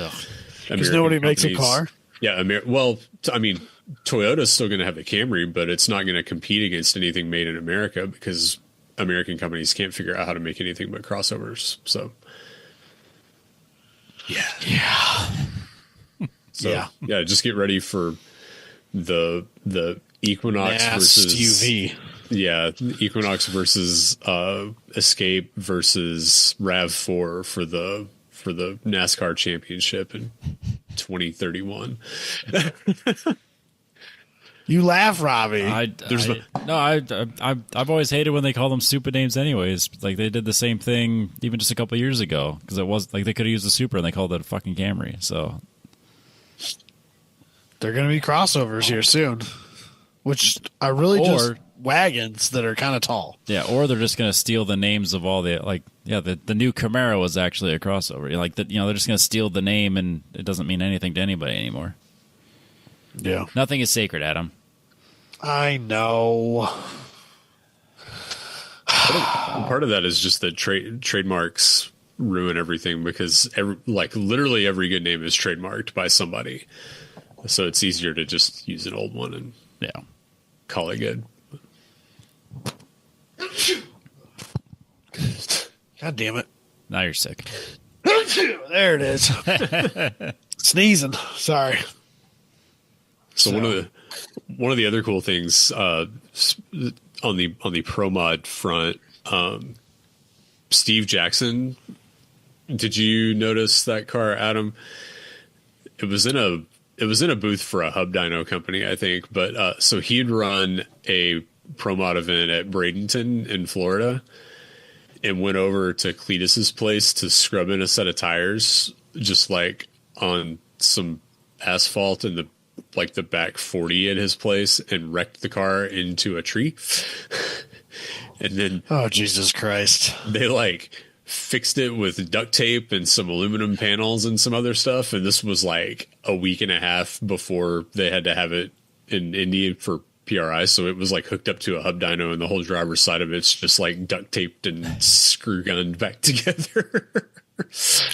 nobody makes a car. Yeah, Toyota's still going to have a Camry, but it's not going to compete against anything made in America because American companies can't figure out how to make anything but crossovers. So, just get ready for the Equinox versus UV. Yeah, Equinox versus Escape versus RAV4 for the NASCAR championship in 2031. You laugh, Robbie. I've always hated when they call them stupid names anyways. Like they did the same thing even just a couple of years ago because it was like they could have used the Supra and they called it a fucking Camry. So they're going to be crossovers here soon, which are really just wagons that are kind of tall. Yeah, or they're just going to steal the names of all the the new Camaro was actually a crossover. Like they're just going to steal the name and it doesn't mean anything to anybody anymore. Yeah, nothing is sacred, Adam. I know. Part of that is just that trademarks ruin everything because literally every good name is trademarked by somebody. So it's easier to just use an old one and call it good. God damn it. Now you're sick. There it is. Sneezing. Sorry. So one of the other cool things on the Pro Mod front, Steve Jackson. Did you notice that car, Adam? It was in a booth for a hub dyno company, I think. But so he'd run a Pro Mod event at Bradenton in Florida, and went over to Cletus's place to scrub in a set of tires, just like on some asphalt in the back 40 at his place, and wrecked the car into a tree. And then, oh Jesus Christ, they fixed it with duct tape and some aluminum panels and some other stuff. And this was like a week and a half before they had to have it in Indy for PRI. So it was like hooked up to a hub dyno and the whole driver's side of it's just like duct taped and screw gunned back together.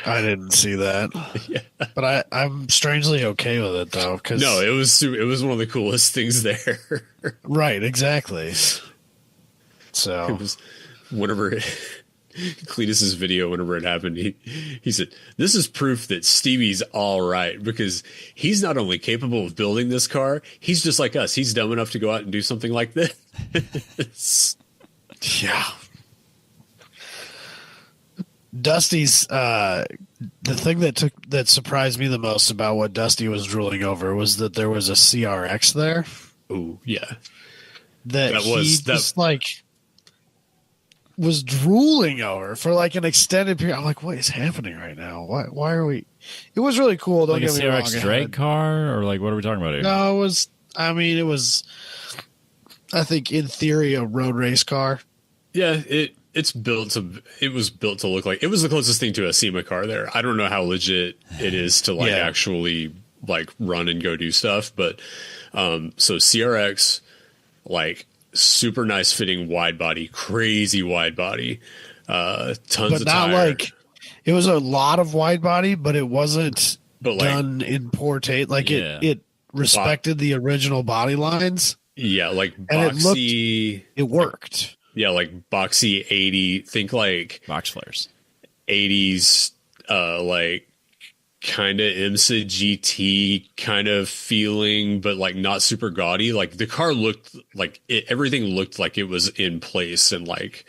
I didn't see that, but I'm strangely okay with it though. Cause no, it was one of the coolest things there. Right. Exactly. So it was whenever Cletus's video, whenever it happened, he said, "This is proof that Stevie's all right because he's not only capable of building this car, he's just like us. He's dumb enough to go out and do something like this." Yeah. Dusty's the thing that surprised me the most about what Dusty was drooling over was that there was a CRX there Oh yeah, that That he was- that- just like was drooling over for like an extended period. I'm like, what is happening right now? Why are we? It was really cool. Don't Like a get me wrong. CRX It drag had- car, or like what are we talking about here? No, it was. I mean, it was. I think in theory a road race car. yeah. It was built to look like it was the closest thing to a SEMA car there. I don't know how legit it is to like Yeah. actually like run and go do stuff, but so CRX, like super nice fitting wide body, crazy wide body, tons But of not tire. like it was a lot of wide body, but it wasn't But like done in poor taste. Like Yeah. it respected the original body lines. yeah, like And it looked- boxy. It worked. Yeah, like boxy 80. Think like Box flares. 80s, like kind of IMSA GT kind of feeling, but like not super gaudy. Like the car looked like everything looked like it was in place and like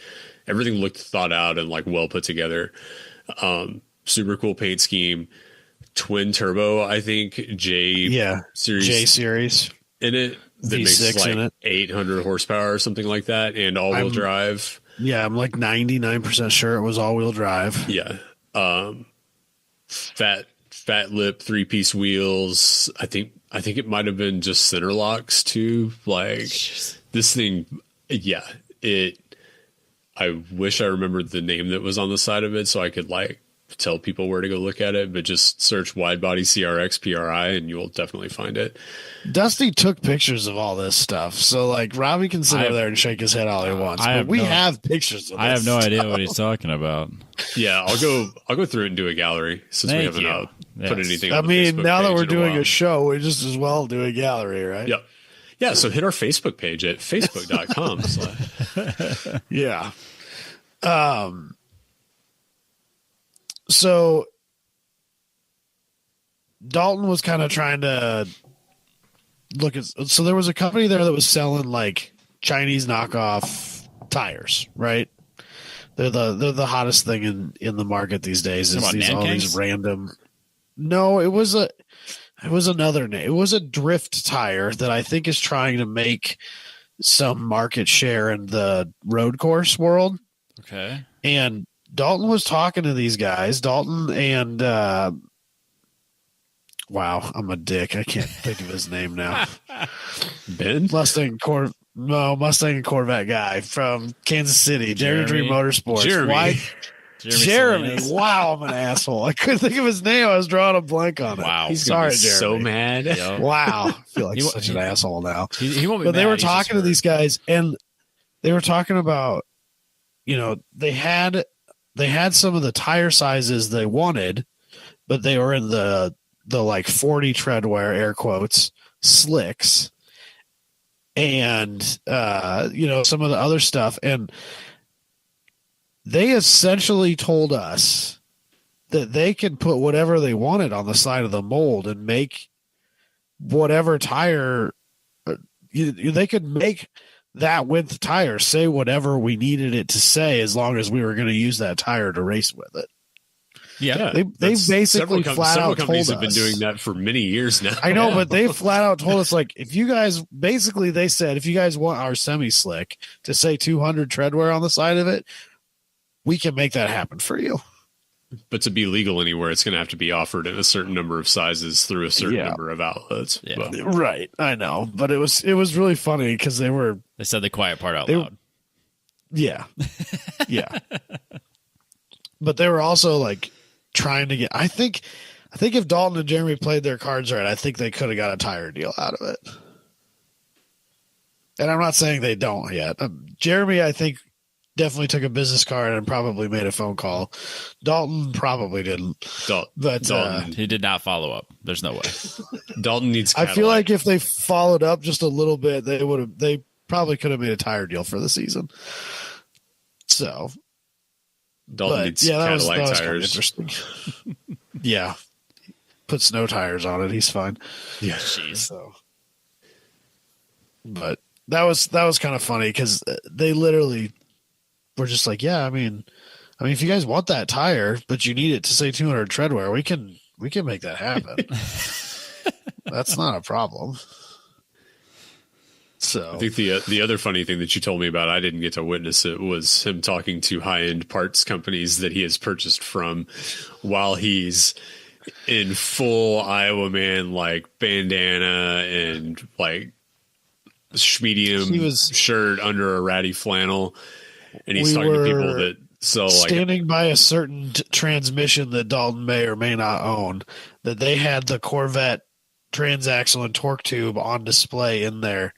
everything looked thought out and like well put together. Super cool paint scheme. Twin turbo, I think Yeah. series J series. in it that makes V6 in like it. 800 horsepower or something like that, and all-wheel I'm- drive. Yeah, I'm like 99% sure it was all wheel drive. Yeah. Fat lip 3-piece wheels. I think it might have been just center locks too. Like this thing, yeah. I wish I remembered the name that was on the side of it so I could like tell people where to go look at it, but just search wide body CRX PRI and you'll definitely find it. Dusty took pictures of all this stuff. So like Robbie can sit I over have- there and shake his head all he wants. I But have we no- have pictures of this. I have no idea what he's talking about. Yeah, I'll go through it and do a gallery since we Thank haven't you. put Yes. anything I on the mean, Facebook now that page we're in doing while. a show, we just as well do a gallery, right? Yep. Yeah, so hit our Facebook page at facebook.com. Yeah. So Dalton was kind of trying to look at. So there was a company there that was selling like Chinese knockoff tires, right? They're the hottest thing in the market these days. Is Talking these about all Nankings? these random. No, it was another name. It was a drift tire that I think is trying to make some market share in the road course world. Okay. And Dalton was talking to these guys. Dalton and wow, I'm a dick. I can't think of his name now. Ben? Mustang and Corvette guy from Kansas City, Jeremy Dream Jeremy? Motorsports. Jeremy. Why? Jeremy. Salinas. Wow, I'm an asshole. I couldn't think of his name. I was drawing a blank on it. Wow. He's Sorry, gonna be Jeremy. so mad. Yep. Wow, I feel like He wa- such an asshole now. He won't be But they mad, were he's just talking to hurt. these guys, and they were talking about, they had some of the tire sizes they wanted, but they were in the like 40 treadwear, air quotes, slicks, and some of the other stuff. And they essentially told us that they could put whatever they wanted on the side of the mold and make whatever tire they could make that width tire say whatever we needed it to say, as long as we were going to use that tire to race with it. Yeah. They That's- basically flat several out companies told have been us. doing that for many years now. I know, Yeah. but they flat out told us, like, if you guys, basically they said, if you guys want our semi slick to say 200 treadwear on the side of it, we can make that happen for you. But to be legal anywhere, it's going to have to be offered in a certain number of sizes through a certain Yeah. number of outlets. Yeah. But Right. I know, but it was really funny because they were, They said the quiet part out They- loud. yeah. Yeah. But they were also like trying to get, I think if Dalton and Jeremy played their cards right, I think they could have got a tire deal out of it. And I'm not saying they don't yet. Jeremy, I think, definitely took a business card and probably made a phone call. Dalton probably didn't. But Dalton, He did not follow up. There's no way. Dalton needs I Cadillac. feel like if they followed up just a little bit, they probably could have made a tire deal for the season. So, Dalton but needs yeah, that was Cadillac kind of tires. interesting. Yeah, put snow tires on it. He's fine. Yeah. Jeez. So, but that was kind of funny because they literally were just like, yeah, I mean, I mean, if you guys want that tire, but you need it to say 200 treadwear, we can make that happen. That's not a problem. So I think the other funny thing that you told me about, I didn't get to witness it, was him talking to high-end parts companies that he has purchased from while he's in full Iowa man, like bandana and like medium shirt under a ratty flannel. And he's talking to people that sell standing by a certain transmission that Dalton may or may not own, that they had the Corvette transaxle and torque tube on display in their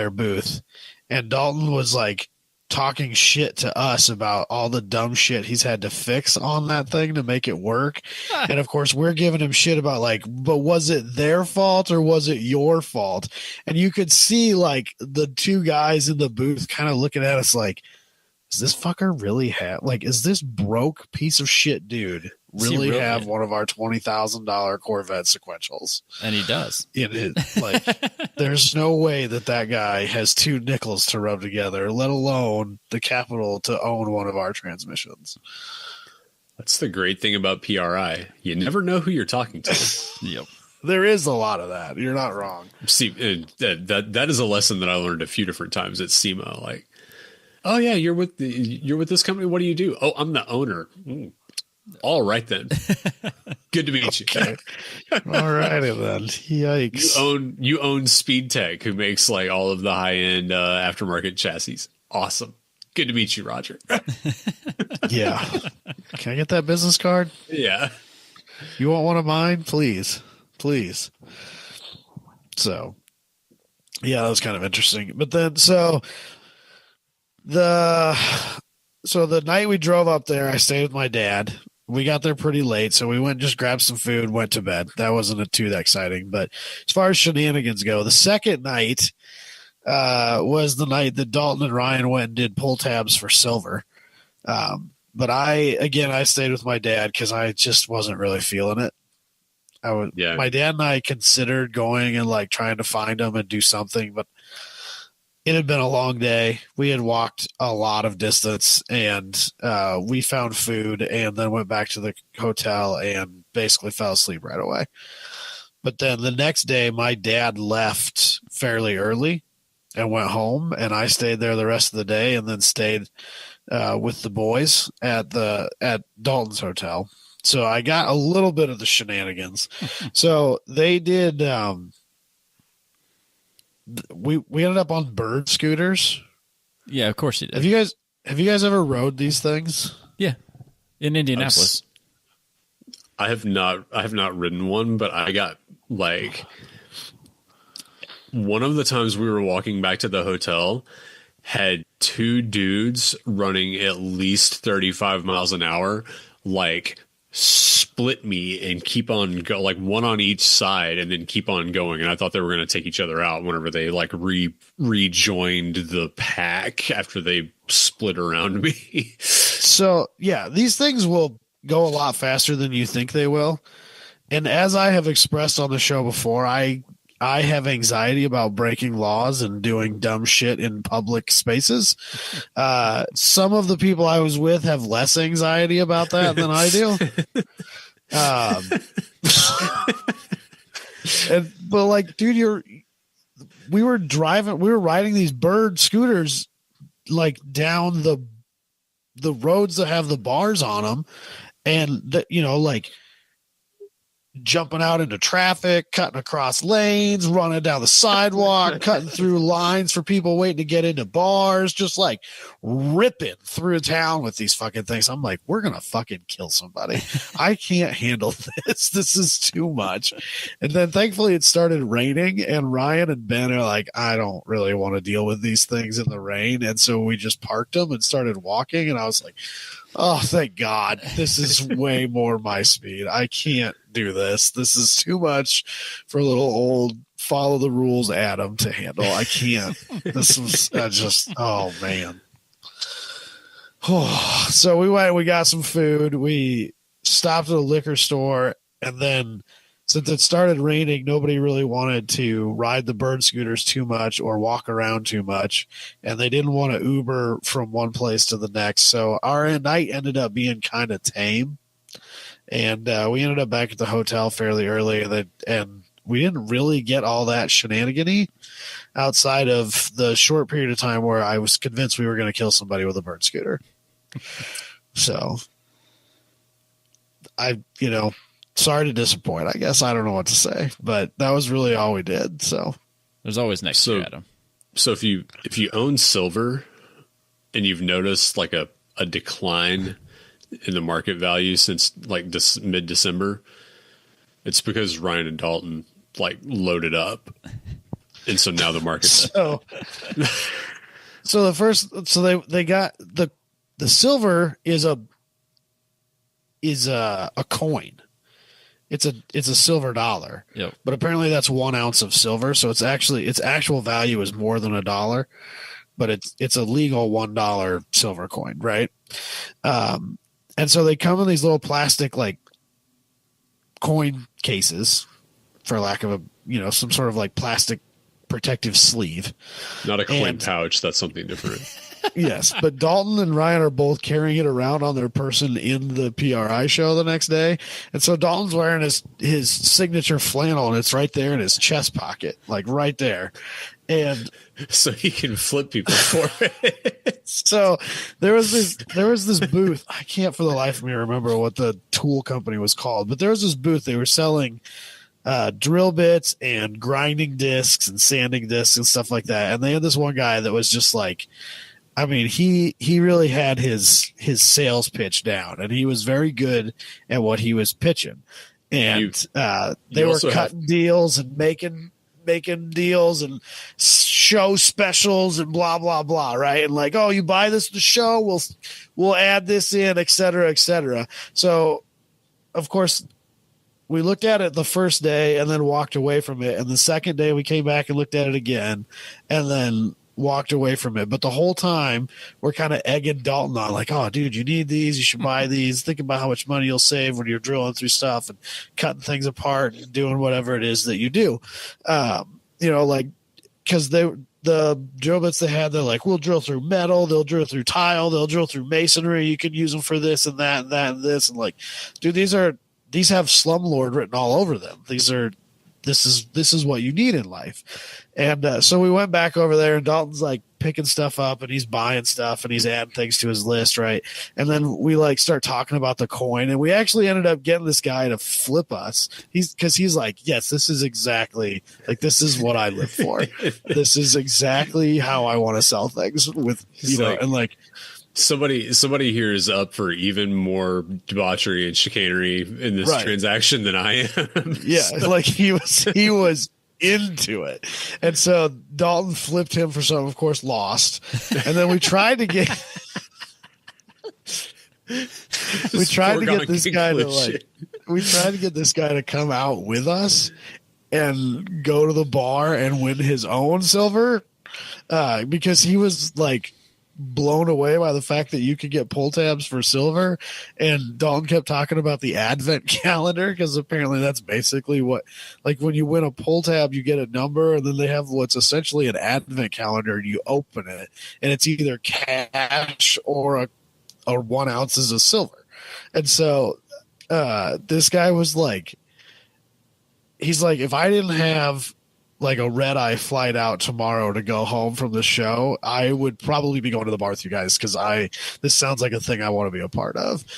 booth, and Dalton was like talking shit to us about all the dumb shit he's had to fix on that thing to make it work. And of course we're giving him shit about like, but was it their fault or was it your fault? And you could see like the two guys in the booth kind of looking at us like, does this fucker really have, like, is this broke piece of shit dude really have one of our $20,000 Corvette sequentials? And he does. In it, like, there's no way that guy has two nickels to rub together, let alone the capital to own one of our transmissions. That's the great thing about PRI. You never know who you're talking to. Yep. There is a lot of that. You're not wrong. See, that is a lesson that I learned a few different times at SEMA. Like, oh yeah, you're with this company. What do you do? Oh, I'm the owner. All right then. Good to meet you. All righty then. Yikes. You own Speed Tech, who makes like all of the high end aftermarket chassis. Awesome. Good to meet you, Roger. Yeah. Can I get that business card? Yeah. You want one of mine? Please. So, yeah, that was kind of interesting. But then, so the night we drove up there, I stayed with my dad. We got there pretty late, so we went and just grabbed some food, went to bed. That wasn't too exciting. But as far as shenanigans go, the second night was the night that Dalton and Ryan went and did pull tabs for silver. But I stayed with my dad because I just wasn't really feeling it. My dad and I considered going and like trying to find them and do something, but it had been a long day. We had walked a lot of distance, and we found food and then went back to the hotel and basically fell asleep right away. But then the next day, my dad left fairly early and went home, and I stayed there the rest of the day and then stayed with the boys at Dalton's hotel. So I got a little bit of the shenanigans. So they did. We ended up on bird scooters. Yeah, of course you did. Have you guys ever rode these things? Yeah, in Indianapolis. I have not ridden one, but I got like one of the times we were walking back to the hotel had two dudes running at least 35 miles an hour, like split me and keep on go, like one on each side, and then keep on going. And I thought they were going to take each other out whenever they like rejoined the pack after they split around me. So yeah, these things will go a lot faster than you think they will. And as I have expressed on the show before, I have anxiety about breaking laws and doing dumb shit in public spaces. Some of the people I was with have less anxiety about that than I do. But like, dude, we were riding these bird scooters like down the roads that have the bars on them, and like jumping out into traffic, cutting across lanes, running down the sidewalk, cutting through lines for people waiting to get into bars, just like ripping through town with these fucking things. I'm like, we're going to fucking kill somebody. I can't handle this. This is too much. And then thankfully it started raining, and Ryan and Ben are like, I don't really want to deal with these things in the rain. And so we just parked them and started walking. And I was like, oh, thank God. This is way more my speed. I can't do this. This is too much for a little old follow the rules Adam to handle. I can't. This was just, oh, man. So we got some food. We stopped at a liquor store, and then since it started raining, nobody really wanted to ride the bird scooters too much or walk around too much, and they didn't want to Uber from one place to the next. So our night ended up being kind of tame, and we ended up back at the hotel fairly early, and we didn't really get all that shenanigans outside of the short period of time where I was convinced we were going to kill somebody with a bird scooter. So sorry to disappoint. I guess I don't know what to say, but that was really all we did. So There's always next year, Adam. So if you own silver and you've noticed like a decline in the market value since like this mid-December, it's because Ryan and Dalton like loaded up, and so now the market's so they got the silver is a coin. It's a silver dollar. Yep. But apparently that's 1 ounce of silver, so its actual value is more than $1, but it's a legal $1 silver coin, right? And so they come in these little plastic like coin cases, for lack of some sort of like plastic protective sleeve. not a coin pouch. That's something different. Yes, but Dalton and Ryan are both carrying it around on their person in the PRI show the next day. And so Dalton's wearing his signature flannel, and it's right there in his chest pocket, like right there. And So he can flip people for it. so there was this booth. I can't for the life of me remember what the tool company was called, but there was this booth. They were selling drill bits and grinding discs and sanding discs and stuff like that. And they had this one guy that was just like, I mean, he really had his sales pitch down, and he was very good at what he was pitching. And they were cutting deals and making deals and show specials and blah blah blah, right? And like, oh, you buy this at the show, we'll add this in, et cetera, et cetera. So, of course, we looked at it the first day and then walked away from it, and the second day we came back and looked at it again, and then walked away from it. But the whole time we're kind of egging Dalton on, like, oh dude, you need these, you should buy these, think about how much money you'll save when you're drilling through stuff and cutting things apart and doing whatever it is that you do. Like, because the drill bits they had, they're like, we'll drill through metal, they'll drill through tile, they'll drill through masonry, you can use them for this and that and that and this. And like, dude, these have slumlord written all over them. This is what you need in life. And so we went back over there, and Dalton's like picking stuff up, and he's buying stuff, and he's adding things to his list, right? And then we like start talking about the coin, and we actually ended up getting this guy to flip us. He's like, yes, this is exactly like, this is what I live for. This is exactly how I want to sell things with, and like, Somebody here is up for even more debauchery and chicanery in this transaction than I am. Yeah, like he was into it. And so Dalton flipped him for some, of course, lost. And then we tried to get this guy to come out with us and go to the bar and win his own silver, because he was like blown away by the fact that you could get pull tabs for silver. And Dalton kept talking about the advent calendar, because apparently that's basically what, like, when you win a pull tab, you get a number, and then they have what's essentially an advent calendar, and you open it and it's either cash or 1 ounces of silver. And so this guy was like, he's like, if I didn't have like a red eye flight out tomorrow to go home from the show, I would probably be going to the bar with you guys, because this sounds like a thing I want to be a part of.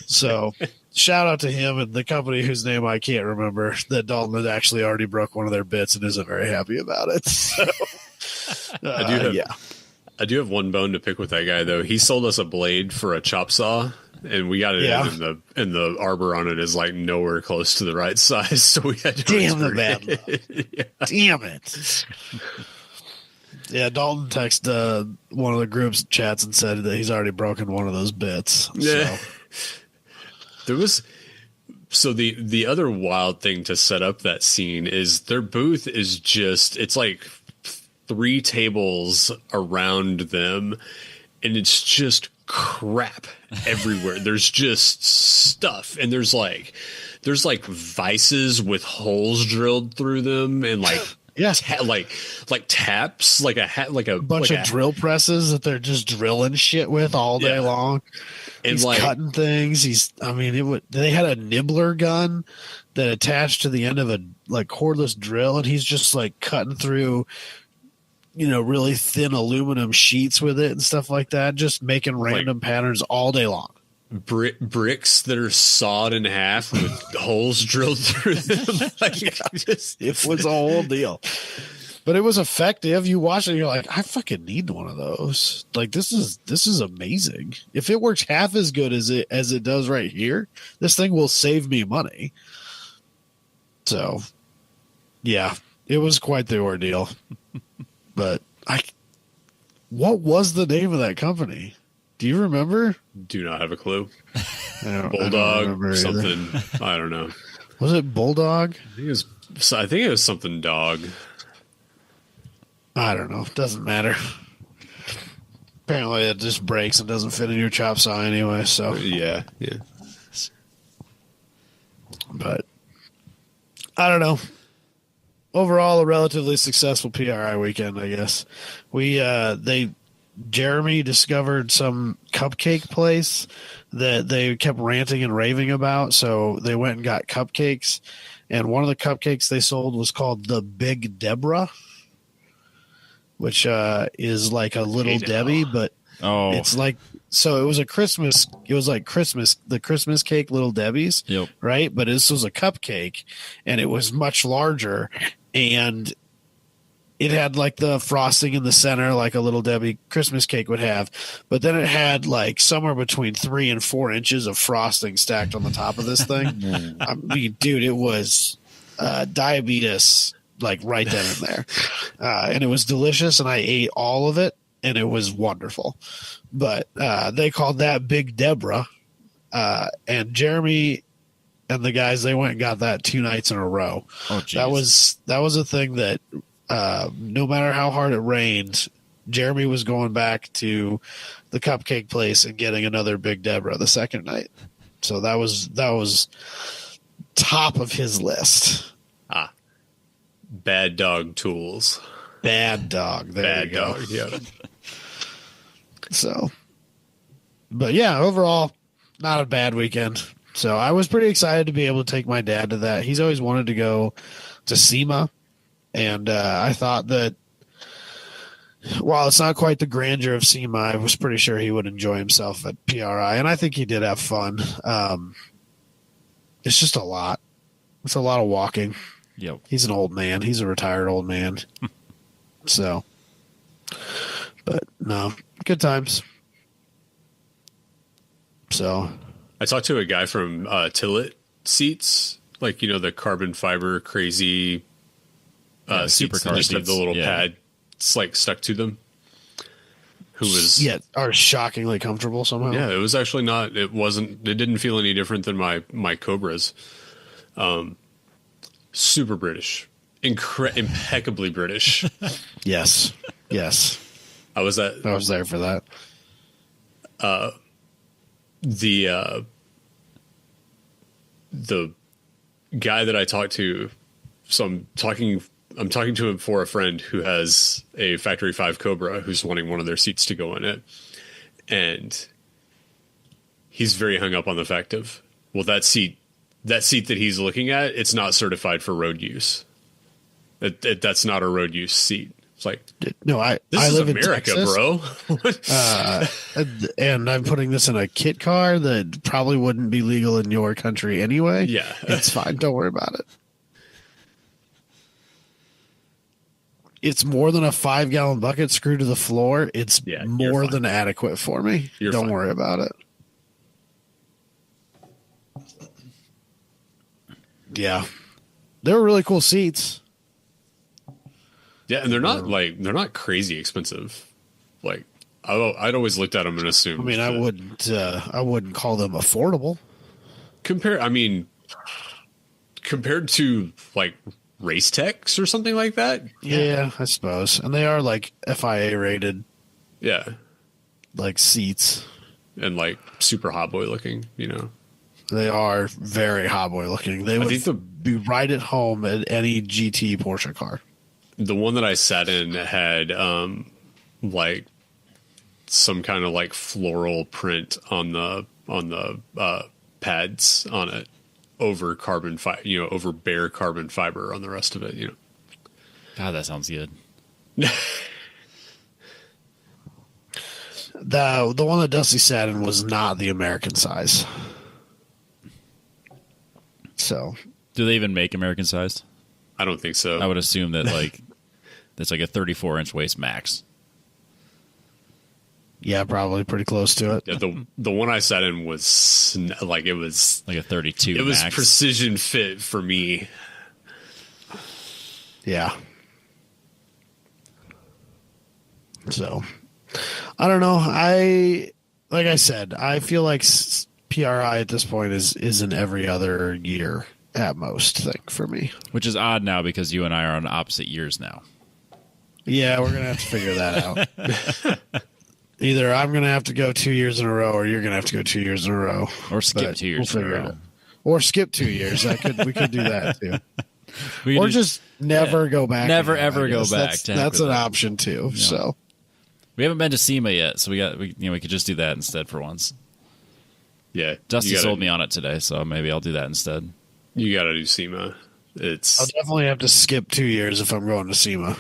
So shout out to him and the company whose name I can't remember, that Dalton had actually already broke one of their bits and isn't very happy about it. So, I do have one bone to pick with that guy, though. He sold us a blade for a chop saw, and we got it in, and the arbor on it is like nowhere close to the right size, so we had to damn the bad luck. Damn it. Yeah, Dalton texted one of the group's chats and said that he's already broken one of those bits. Yeah. So the other wild thing to set up that scene is their booth is just, it's like 3 tables around them, and it's just crap everywhere. There's just stuff, and there's there's like vices with holes drilled through them, and like Yes. like taps, like a Bunch of drill presses that they're just drilling shit with all day Yeah. long. and He's like cutting things. They had a nibbler gun that attached to the end of a like cordless drill, and he's just like cutting through, really thin aluminum sheets with it and stuff like that, just making random patterns all day long. bricks that are sawed in half with holes drilled through them. Like, It was a whole deal. But it was effective. You watch it and you're like, I fucking need one of those. Like this is amazing. If it works half as good as it does right here, this thing will save me money. So yeah, it was quite the ordeal. But what was the name of that company? Do you remember? do not have a clue. I don't Bulldog, remember either. something. I don't know. Was it Bulldog? I think it was something dog. I don't know. Doesn't matter. Apparently, it just breaks and doesn't fit in your chop saw anyway. So, Yeah. but I don't know. Overall, a relatively successful PRI weekend, I guess. Jeremy discovered some cupcake place that they kept ranting and raving about, so they went and got cupcakes. And one of the cupcakes they sold was called the Big Deborah, which is like a little Debbie, but it's like, so it was the Christmas, the Christmas cake Little Debbie's, Yep. right? But this was a cupcake, and it was much larger, and it had like the frosting in the center, like a Little Debbie Christmas cake would have. But then it had like somewhere between 3 and 4 inches of frosting stacked on the top of this thing. I mean, dude, it was diabetes, like right then and there. And it was delicious, and I ate all of it, and it was wonderful. But they called that Big Deborah. And Jeremy and the guys, they went and got that 2 nights in a row. Oh, geez. That was a thing that no matter how hard it rained, Jeremy was going back to the cupcake place and getting another Big Deborah the second night. So that was top of his list. Bad dog tools. Bad dog. There Bad you go. dog. Yeah. So, but yeah, overall, not a bad weekend. So I was pretty excited to be able to take my dad to that. He's always wanted to go to SEMA. And I thought that while it's not quite the grandeur of SEMA, I was pretty sure he would enjoy himself at PRI. And I think he did have fun. It's just a lot. It's a lot of walking. Yep. He's an old man. He's a retired old man. So, but no, good times. So, I talked to a guy from Tillet Seats, like, the carbon fiber crazy seats that supercar just have the seats. little Yeah. pad like stuck to them. Who was are shockingly comfortable somehow. Yeah, it was actually not. It didn't feel any different than my Cobras. Super British, impeccably British. Yes. Yes. I was I was there for that. The guy that I talked to. So I'm talking to him for a friend who has a Factory 5 Cobra who's wanting one of their seats to go in it. And he's very hung up on the fact of, well, that seat that he's looking at, it's not certified for road use. That's not a road use seat. It's like, No, I this is live America, in Texas, bro. and I'm putting this in a kit car that probably wouldn't be legal in your country anyway. Yeah. It's fine. Don't worry about it. It's more than a 5-gallon bucket screwed to the floor. It's Yeah, you're more fine. than adequate for me. You're Don't fine. worry about it. Yeah. They were really cool seats. Yeah, and they're not crazy expensive. Like I'd always looked at them and assumed. I mean, I wouldn't call them affordable. Compared to like Race Techs or something like that. Yeah, I suppose. And they are like FIA rated Yeah, like seats. and like super hot boy looking. They are very hot boy looking. They would think be right at home at any GT Porsche car. the one that I sat in had like some kind of like floral print on the pads on it over carbon fiber, over bare carbon fiber on the rest of it. God, that sounds good. The one that Dusty sat in was not the American size. So, Do they even make American sized? I don't think so. I would assume that like that's like a 34-inch waist max. yeah, probably pretty close to it. Yeah, the one I sat in was like it was Like a 32 it was max. precision fit for me. Yeah. So, I don't know. Like I said, I feel like PRI at this point is an every other year at most thing for me. Which is odd now because you and I are on opposite years now. Yeah, we're gonna have to figure that out. Either I'm gonna have to go 2 years in a row, or you're gonna have to go 2 years in a row, Or skip But 2 years we'll in a figure it row. out. Or skip 2 years. We could do that too. We Or do- just never go back. Never, again, ever I go guess. back. That's, To heck that's with an it. option too. So we haven't been to SEMA yet, so we could just do that instead for once. Yeah, Dusty sold me on it today, so maybe I'll do that instead. You got to do SEMA. It's I'll definitely have to skip 2 years if I'm going to SEMA.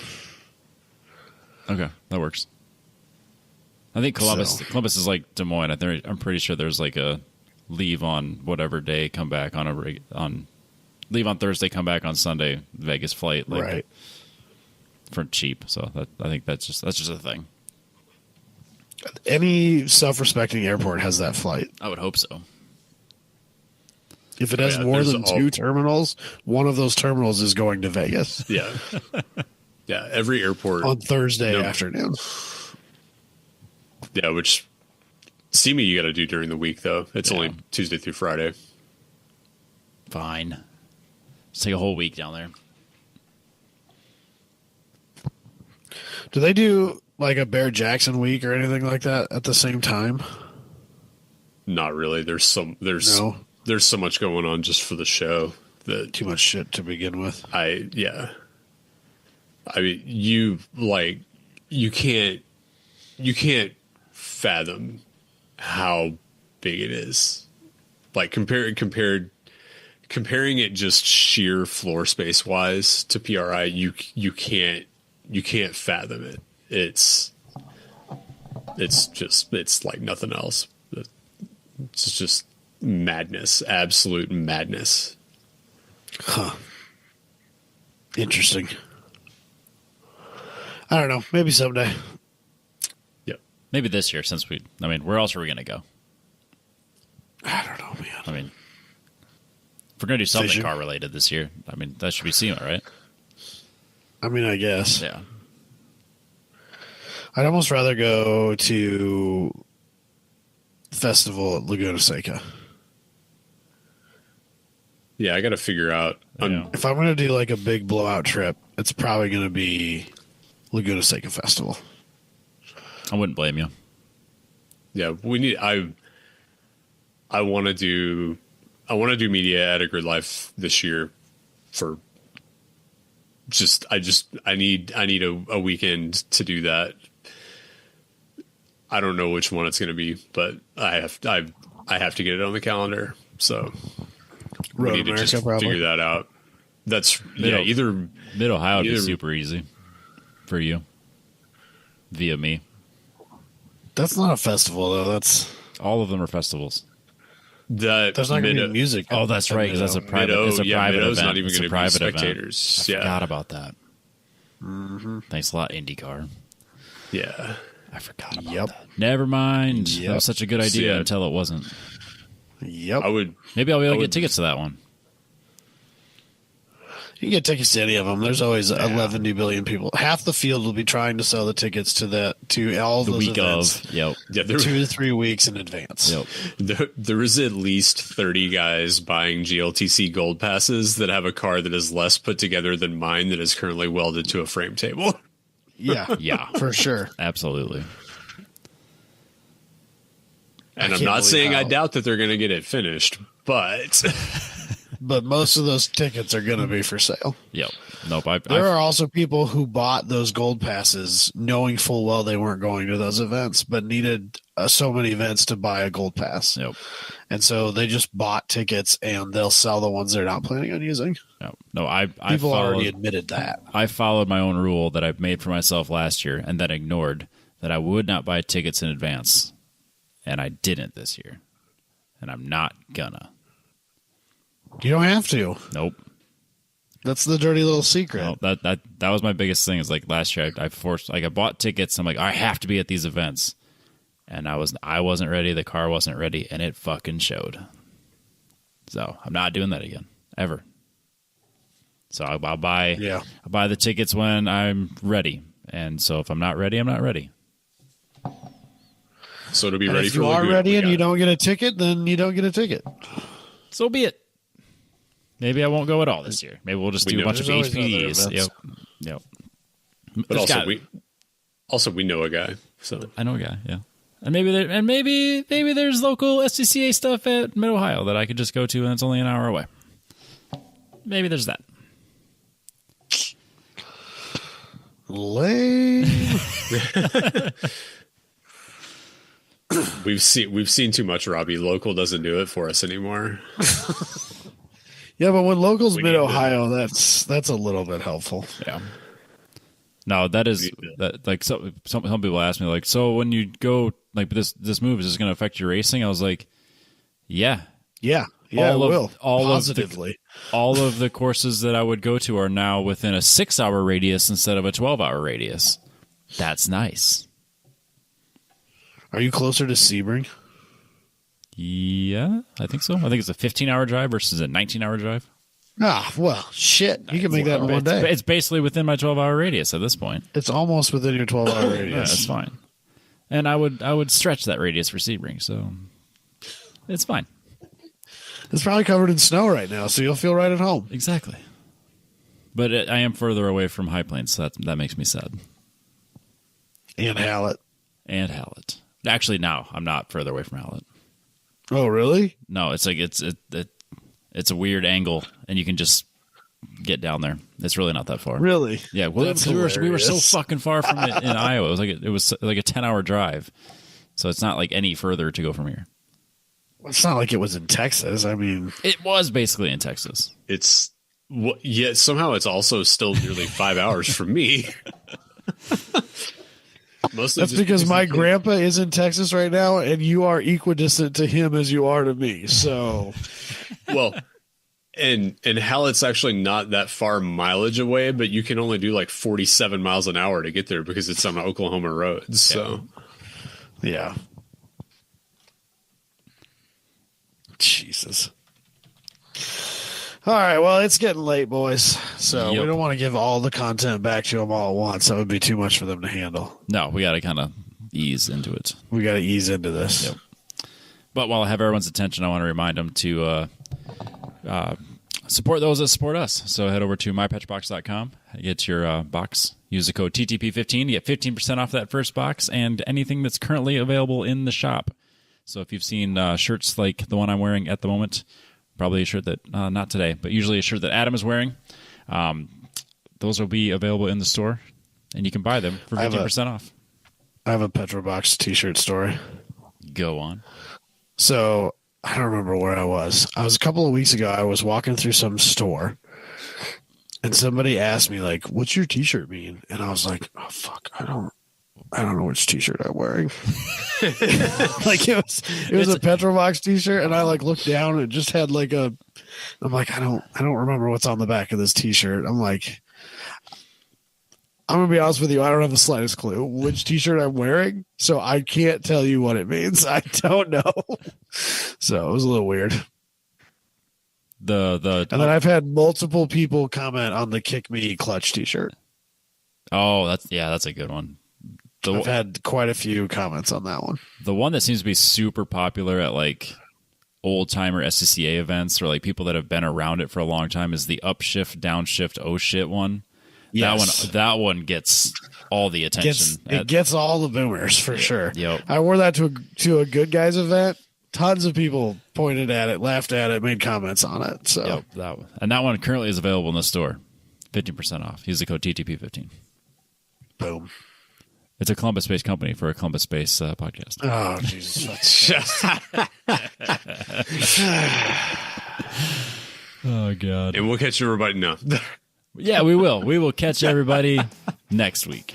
Okay, that works. I think Columbus So- Columbus is like Des Moines. I'm pretty sure there's like a leave on whatever day, come back on leave on Thursday, come back on Sunday Vegas flight, like Right. for cheap. So I think that's just a thing. Any self-respecting airport has that flight. I would hope so. If it has Yeah, more there's than all- 2 terminals, one of those terminals is going to Vegas yeah, yeah. Every airport, on Thursday No. afternoon. yeah. Which SEMA you got to do during the week though. It's Yeah. only Tuesday through Friday. Fine. Let's take a whole week down there. Do they do like a Bear Jackson week or anything like that at the same time? Not really. There's No. there's so much going on just for the show that Too much shit to begin with. I mean, you can't fathom how big it is. Like comparing it just sheer floor space wise to PRI, you can't fathom it. It's like nothing else. It's just madness, absolute madness. Interesting. I don't know. Maybe someday. Yep. Maybe this year, where else are we going to go? I don't know, man. I mean, if we're going to do something Fishing. car related this year, I mean, that should be SEMA, right? I mean, I guess. Yeah. I'd almost rather go to festival at Laguna Seca. Yeah, I got to figure out. Yeah. If I'm going to do like a big blowout trip, it's probably going to be Laguna Seca Festival. I wouldn't blame you. Yeah, we need. I want to do media at a Grid Life this year. For I need a weekend to do that. I don't know which one it's going to be, but I have to get it on the calendar. So we Road need to America, just probably. figure that out. That's Middle- either Mid Ohio would be Either- super easy for you via me. That's not a festival, though. That's All of them are festivals. that there's not going to Mid- be music. Oh, that's right, because that's a private. Mid-O, It's a private Mid-O's event. not even It's a going to be private event. spectators. I Yeah, forgot about that. Thanks a lot, IndyCar. yeah. I forgot about Yep. that. Never mind. That Yep. was such a good idea Yeah. until it wasn't. Yep. I would. Maybe I'll be able to I get would- tickets to that one. You can get tickets to any of them. There's always 11 new billion people. Half the field will be trying to sell the tickets to all of The those week events of. Yep. Yeah, there, 2 to 3 weeks in advance. Yep. there is at least 30 guys buying GLTC gold passes that have a car that is less put together than mine that is currently welded to a frame table. Yeah, Yeah. for sure. Absolutely. And I'm can't not believe saying I how- doubt that they're going to get it finished, but But most of those tickets are going to be for sale. Yep. Nope. There are also people who bought those gold passes knowing full well they weren't going to those events, but needed so many events to buy a gold pass. Yep. And so they just bought tickets and they'll sell the ones they're not planning on using. Yep. No, I People already admitted that. I followed my own rule that I made for myself last year and then ignored, that I would not buy tickets in advance. And I didn't this year. And I'm not gonna. You don't have to. Nope. That's the dirty little secret. No, that was my biggest thing. Is like last year, I forced, like, I bought tickets. I'm like, I have to be at these events, and I wasn't ready. The car wasn't ready, and it fucking showed. So I'm not doing that again, ever. So I'll buy the tickets when I'm ready, and so if I'm not ready, I'm not ready. So to be And ready if for you are Lagoon, ready and you don't get a ticket, then you don't get a ticket. So be it. Maybe I won't go at all this year. Maybe we'll just do a bunch of there's always HPDs. other Yep. But There's also we know a guy. So I know a guy, yeah. And maybe there's local SCCA stuff at Mid Ohio that I could just go to, and it's only an hour away. Maybe there's that. Lame. we've seen too much, Robbie. Local doesn't do it for us anymore. Yeah, but when locals We mid need Ohio, that's a little bit helpful. Yeah. No, that is that. Like some people ask me, like, so when you go like this move, is this going to affect your racing? I was like, yeah. Yeah, it will. Positively. All of the courses that I would go to are now within a 6-hour radius instead of a 12-hour radius. That's nice. Are you closer to Sebring? Yeah, I think so. I think it's a 15-hour drive versus a 19-hour drive. Ah, well, shit. You can make that in one day. It's basically within my 12-hour radius at this point. It's almost within your 12-hour Yeah, radius. that's fine. And I would stretch that radius for Sebring, so it's fine. It's probably covered in snow right now, so you'll feel right at home. Exactly. But I am further away from High Plains, so that makes me sad. And Hallett. And Hallett. Actually, no, I'm not further away from Hallett. Oh, really? No, it's like it's a weird angle, and you can just get down there. It's really not that far. Really? Yeah. Well, That's we were so hilarious. fucking far from it in Iowa. It was like a 10-hour drive, so it's not like any further to go from here. It's not like it was in Texas. I mean, It was basically in Texas. Yet somehow it's also still nearly 5 hours from me. Mostly that's just because my he- grandpa is in Texas right now, and you are equidistant to him as you are to me. So, Well, and Hallett's actually not that far mileage away, but you can only do like 47 miles an hour to get there because it's on Oklahoma roads. So yeah. Jesus. All right, well, it's getting late, boys. So Yep. we don't want to give all the content back to them all at once. That would be too much for them to handle. No, we got to kind of ease into it. We got to ease into this. Yep. But while I have everyone's attention, I want to remind them to support those that support us. So head over to mypatchbox.com, get your box, use the code TTP15, you get 15% off that first box and anything that's currently available in the shop. So if you've seen shirts like the one I'm wearing at the moment, probably a shirt that, not today, but usually a shirt that Adam is wearing, those will be available in the store, and you can buy them for 15% off. I have a Petrobox t-shirt story. Go on. So I don't remember where I was. I was a couple of weeks ago. I was walking through some store, and somebody asked me, like, "What's your T-shirt mean?" And I was like, "Oh fuck, I don't know which T-shirt I'm wearing." Like it was a Petrobox T-shirt, and I like looked down and it just had like I'm like, I don't remember what's on the back of this T-shirt. I'm like, I'm gonna be honest with you, I don't have the slightest clue which T-shirt I'm wearing, so I can't tell you what it means. I don't know. So it was a little weird. And And then I've had multiple people comment on the Kick Me Clutch T-shirt. that's a good one. I've had quite a few comments on that one. The one that seems to be super popular at like old timer SCCA events or like people that have been around it for a long time is the upshift, downshift, oh shit one. Yes. That one gets all the attention. It gets all the boomers for sure. Yep. I wore that to a Good Guys event, tons of people pointed at it, laughed at it, made comments on it. So Yep, that one. And that one currently is available in the store. 15% off. Use the code TTP15. boom. It's a Columbus-based company for a Columbus-based podcast. Oh Jesus! Oh, God. And we'll catch everybody now. Yeah, we will. We will catch everybody next week.